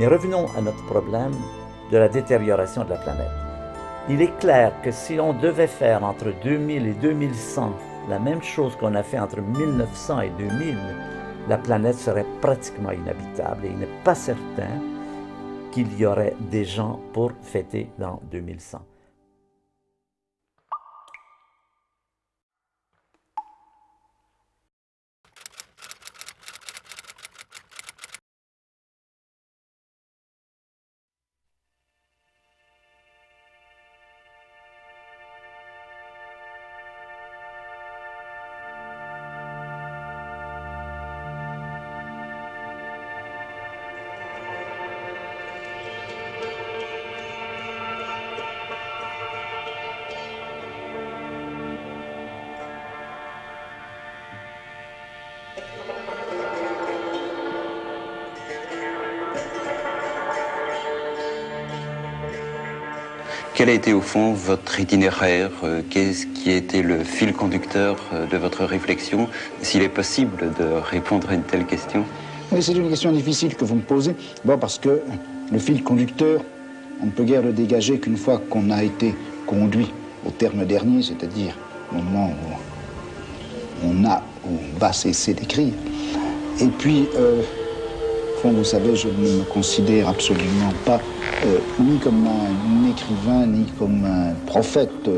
Speaker 7: Mais revenons à notre problème de la détérioration de la planète. Il est clair que si on devait faire entre 2000 et 2100 la même chose qu'on a fait entre 1900 et 2000, la planète serait pratiquement inhabitable et il n'est pas certain qu'il y aurait des gens pour fêter dans 2100.
Speaker 8: quel a été au fond votre itinéraire? Qu'est-ce qui a été le fil conducteur de votre réflexion? S'il est possible de répondre à une telle question.
Speaker 9: Oui, c'est une question difficile que vous me posez. Bon, parce que le fil conducteur, on ne peut guère le dégager qu'une fois qu'on a été conduit au terme dernier, c'est-à-dire au moment où on va cesser d'écrire. Et puis, vous savez, je ne me considère absolument pas ni comme un écrivain, ni comme un prophète.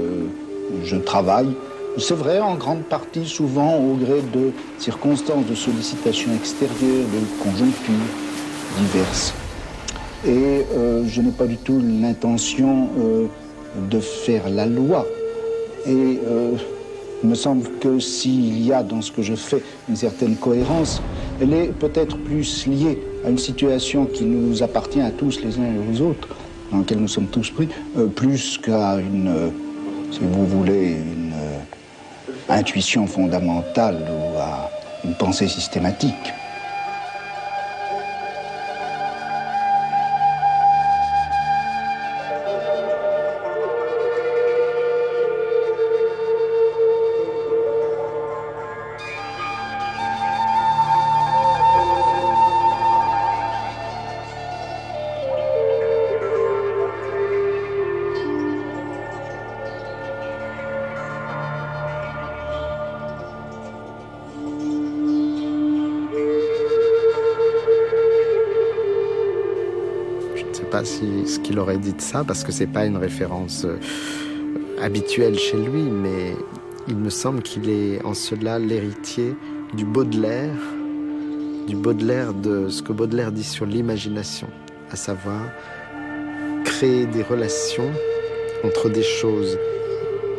Speaker 9: Je travaille, c'est vrai, en grande partie, souvent, au gré de circonstances, de sollicitations extérieures, de conjonctures diverses. Et je n'ai pas du tout l'intention de faire la loi. Et il me semble que s'il y a dans ce que je fais une certaine cohérence, elle est peut-être plus liée à une situation qui nous appartient à tous les uns et aux autres, dans laquelle nous sommes tous pris, plus qu'à une, si vous voulez, une intuition fondamentale ou à une pensée systématique.
Speaker 10: Ce qu'il aurait dit de ça, parce que c'est pas une référence habituelle chez lui, mais il me semble qu'il est en cela l'héritier du Baudelaire de ce que Baudelaire dit sur l'imagination, à savoir créer des relations entre des choses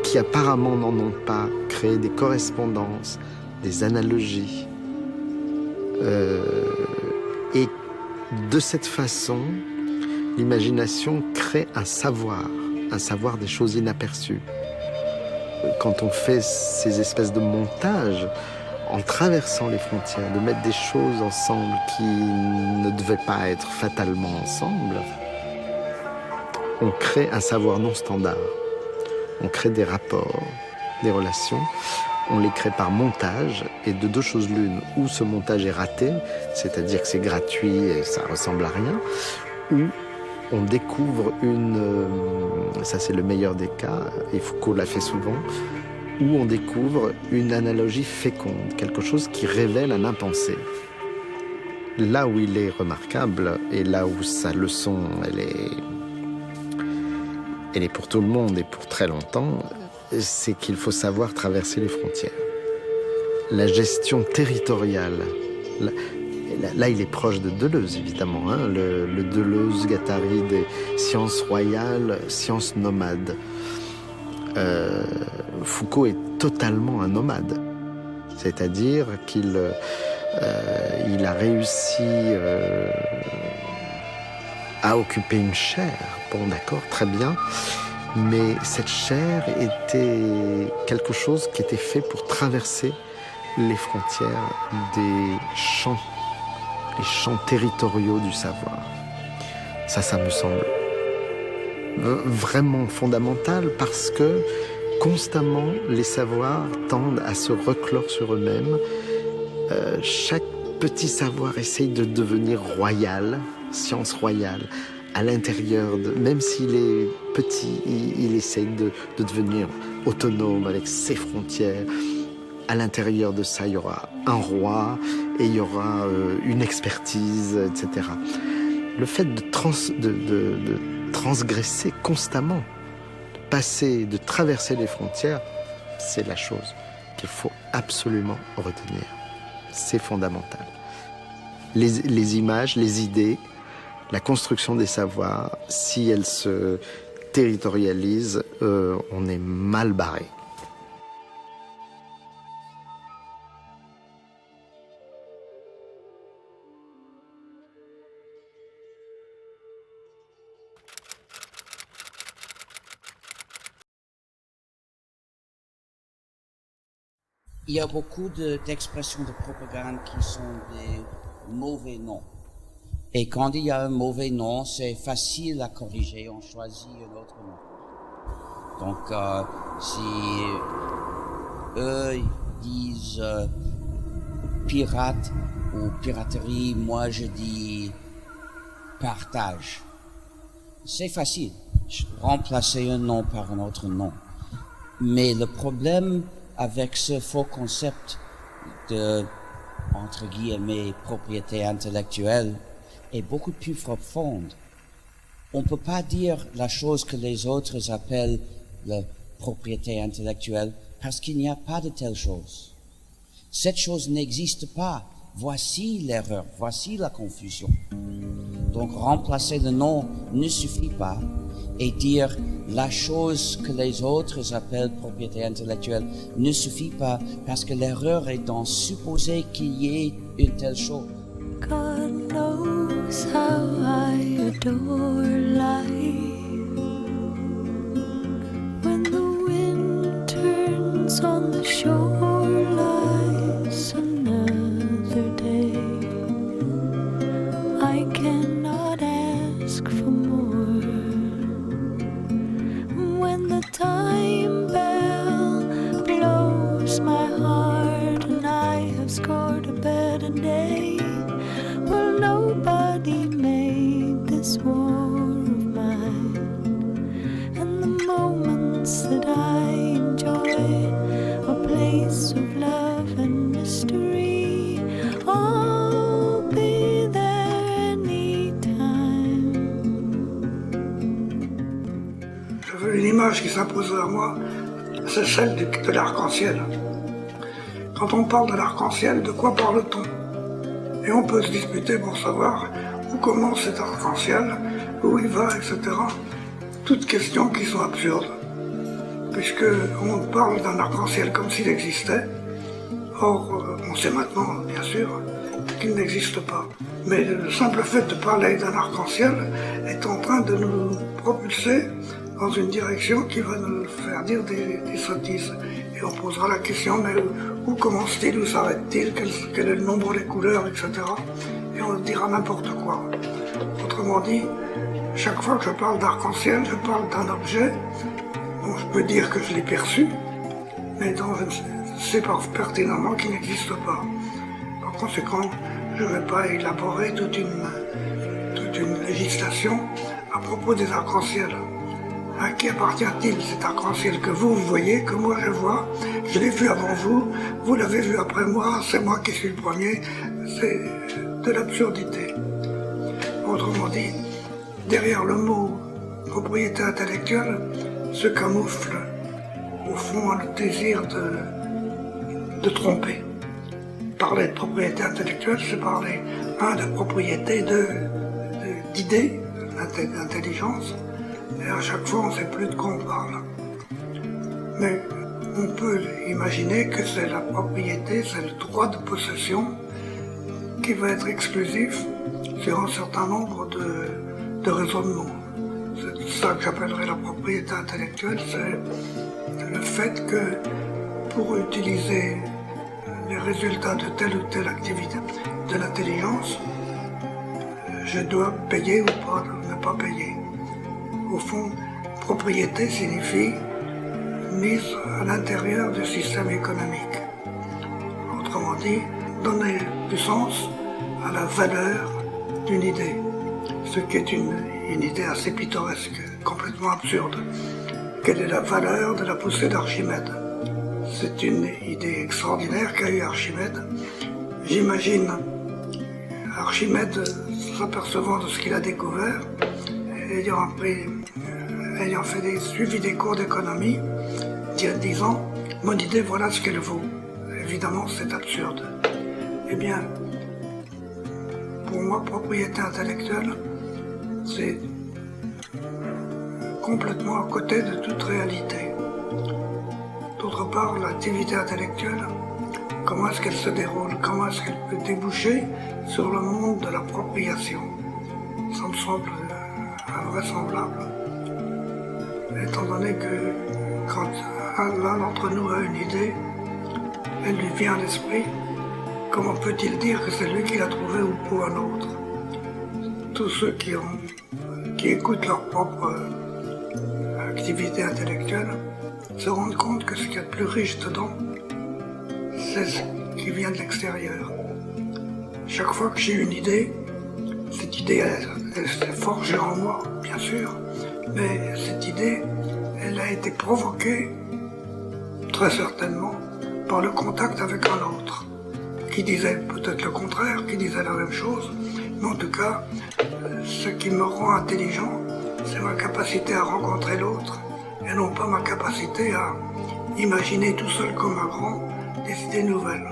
Speaker 10: qui apparemment n'en ont pas, créer des correspondances, des analogies, et de cette façon, l'imagination crée un savoir des choses inaperçues. Quand on fait ces espèces de montages, en traversant les frontières, de mettre des choses ensemble qui ne devaient pas être fatalement ensemble, on crée un savoir non standard. On crée des rapports, des relations, on les crée par montage, et de deux choses l'une, ou ce montage est raté, c'est-à-dire que c'est gratuit et ça ressemble à rien, ou on découvre ça c'est le meilleur des cas, et Foucault l'a fait souvent, où on découvre une analogie féconde, quelque chose qui révèle un impensé. Là où il est remarquable, et là où sa leçon, elle est pour tout le monde et pour très longtemps, c'est qu'il faut savoir traverser les frontières. La gestion territoriale, là, il est proche de Deleuze, évidemment, hein, le Deleuze-Guattari des sciences royales, sciences nomades. Foucault est totalement un nomade. C'est-à-dire qu'il a réussi à occuper une chaire. Bon, d'accord, très bien. Mais cette chaire était quelque chose qui était fait pour traverser les frontières des champs, les champs territoriaux du savoir. Ça me semble vraiment fondamental, parce que constamment les savoirs tendent à se reclore sur eux-mêmes. Chaque petit savoir essaye de devenir royal, science royale, à l'intérieur de, même s'il est petit, il essaye de devenir autonome avec ses frontières. À l'intérieur de ça, il y aura un roi et il y aura une expertise, etc. Le fait de transgresser constamment, de traverser les frontières, c'est la chose qu'il faut absolument retenir. C'est fondamental. Les images, les idées, la construction des savoirs, si elles se territorialisent, on est mal barré.
Speaker 11: Il y a beaucoup d'expressions de propagande qui sont des mauvais noms. Et quand il y a un mauvais nom, c'est facile à corriger, on choisit un autre nom. Donc, si eux disent pirate ou piraterie, moi je dis partage. C'est facile, remplacer un nom par un autre nom. Mais le problème avec ce faux concept de, entre guillemets, propriété intellectuelle est beaucoup plus profonde. On ne peut pas dire la chose que les autres appellent la propriété intellectuelle parce qu'il n'y a pas de telle chose. Cette chose n'existe pas. Voici l'erreur, voici la confusion. Donc remplacer le nom ne suffit pas et dire la chose que les autres appellent propriété intellectuelle ne suffit pas parce que l'erreur est d'en supposer qu'il y ait une telle chose.
Speaker 12: God knows how I adore life. When the wind turns on the shore lies another day. I cannot ask for more. When the time bell blows my heart and I have scored a better day. Well, nobody made this war of mine. And the moments that I enjoy, a place of love and mystery, I'll be there anytime.
Speaker 13: J'avais une image qui s'imposait à moi, c'est celle de l'arc-en-ciel. Quand on parle de l'arc-en-ciel, de quoi parle-t-on? Et on peut se disputer pour savoir où commence cet arc-en-ciel, où il va, etc. Toutes questions qui sont absurdes, puisqu'on parle d'un arc-en-ciel comme s'il existait. Or, on sait maintenant, bien sûr, qu'il n'existe pas. Mais le simple fait de parler d'un arc-en-ciel est en train de nous propulser dans une direction qui va nous faire dire des sottises. Et on posera la question, mais où commence-t-il, où s'arrête-t-il, quel est le nombre des couleurs, etc. Et on dira n'importe quoi. Autrement dit, chaque fois que je parle d'arc-en-ciel, je parle d'un objet dont je peux dire que je l'ai perçu, mais dont je sais pertinemment qu'il n'existe pas. Par conséquent, je ne vais pas élaborer toute une législation à propos des arcs-en-ciel. À qui appartient-il cet arc-en-ciel que vous voyez, que moi je vois? Je l'ai vu avant vous, vous l'avez vu après moi, c'est moi qui suis le premier. C'est de l'absurdité. Autrement dit, derrière le mot propriété intellectuelle se camoufle au fond le désir de tromper. Parler de propriété intellectuelle, c'est parler, de propriété, d'idées, d'intelligence. Et à chaque fois, on ne sait plus de quoi on parle. Mais on peut imaginer que c'est la propriété, c'est le droit de possession qui va être exclusif sur un certain nombre de raisonnements. C'est ça que j'appellerais la propriété intellectuelle, c'est le fait que pour utiliser les résultats de telle ou telle activité de l'intelligence, je dois payer ou pas, ne pas payer. Au fond, propriété signifie mise à l'intérieur du système économique. Autrement dit, donner du sens à la valeur d'une idée, ce qui est une idée assez pittoresque, complètement absurde. Quelle est la valeur de la poussée d'Archimède? C'est une idée extraordinaire qu'a eu Archimède. J'imagine Archimède s'apercevant de ce qu'il a découvert, ayant suivi des cours d'économie, disant « Mon idée, voilà ce qu'elle vaut ». Évidemment, c'est absurde. Eh bien, pour moi, propriété intellectuelle, c'est complètement à côté de toute réalité. D'autre part, l'activité intellectuelle, comment est-ce qu'elle se déroule? Comment est-ce qu'elle peut déboucher sur le monde de l'appropriation? Ça me semble invraisemblable, étant donné que quand l'un d'entre nous a une idée, elle lui vient à l'esprit, comment peut-il dire que c'est lui qui l'a trouvée ou pour un autre? Tous ceux qui écoutent leur propre activité intellectuelle, se rendre compte que ce qu'il y a de plus riche dedans, c'est ce qui vient de l'extérieur. Chaque fois que j'ai une idée, cette idée, elle s'est forgée en moi, bien sûr, mais cette idée, elle a été provoquée, très certainement, par le contact avec un autre, qui disait peut-être le contraire, qui disait la même chose, mais en tout cas, ce qui me rend intelligent, c'est ma capacité à rencontrer l'autre, et non pas ma capacité à imaginer tout seul comme un grand des idées nouvelles.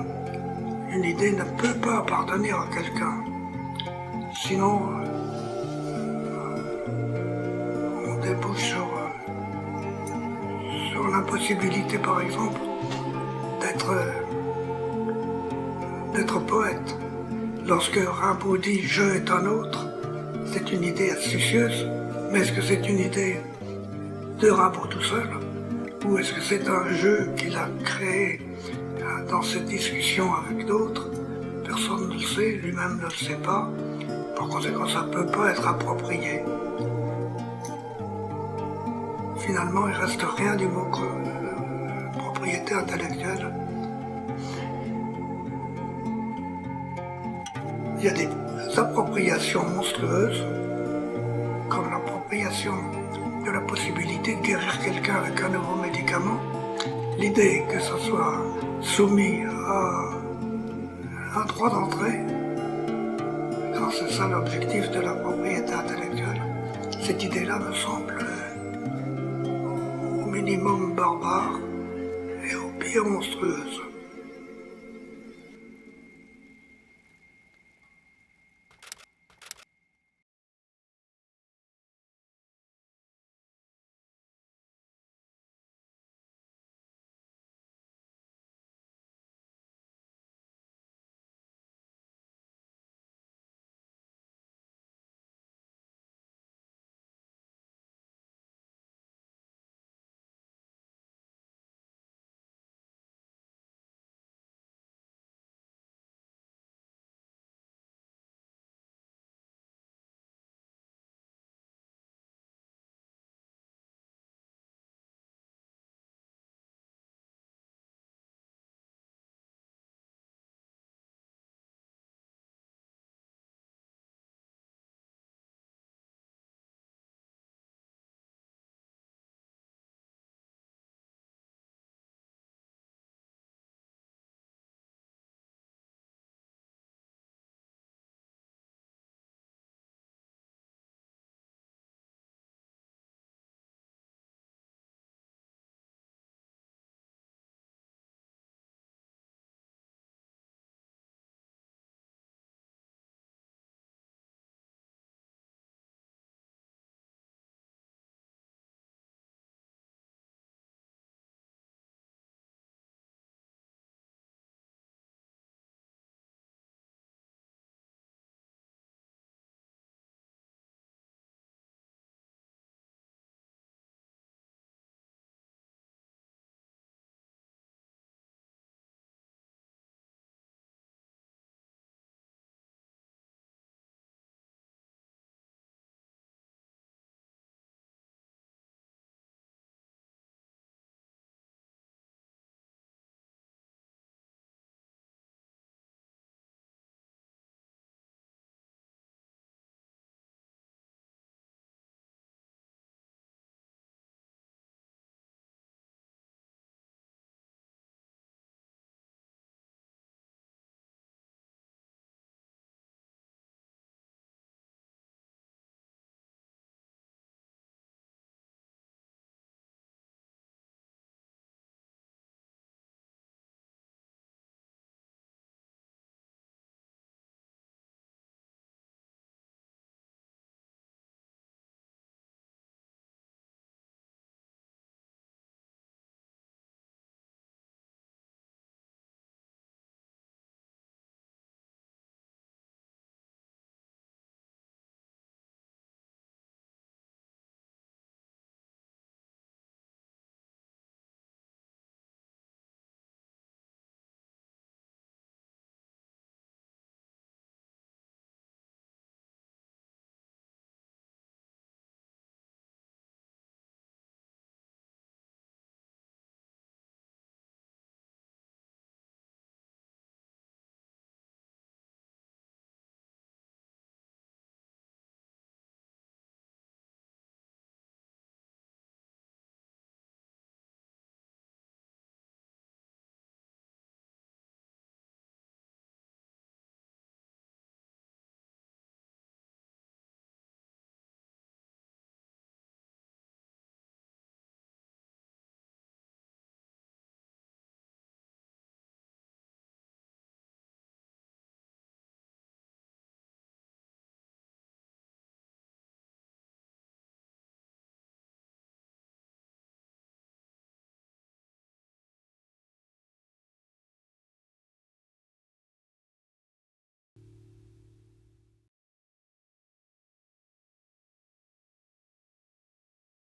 Speaker 13: Une idée ne peut pas appartenir à quelqu'un, sinon on débouche sur l'impossibilité, par exemple, d'être poète. Lorsque Rimbaud dit « je est un autre », c'est une idée astucieuse, mais est-ce que c'est une idée de Rimbaud tout seul, ou est-ce que c'est un jeu qu'il a créé dans cette discussion avec d'autres? Personne ne le sait, lui-même ne le sait pas, par conséquent ça ne peut pas être approprié. Finalement, il ne reste rien du mot propriété intellectuelle. Il y a des appropriations monstrueuses, comme l'appropriation de la possibilité de guérir quelqu'un avec un nouveau médicament. L'idée que ce soit soumis à un droit d'entrée, car c'est ça l'objectif de la propriété intellectuelle. Cette idée-là me semble au minimum barbare et au pire monstrueuse.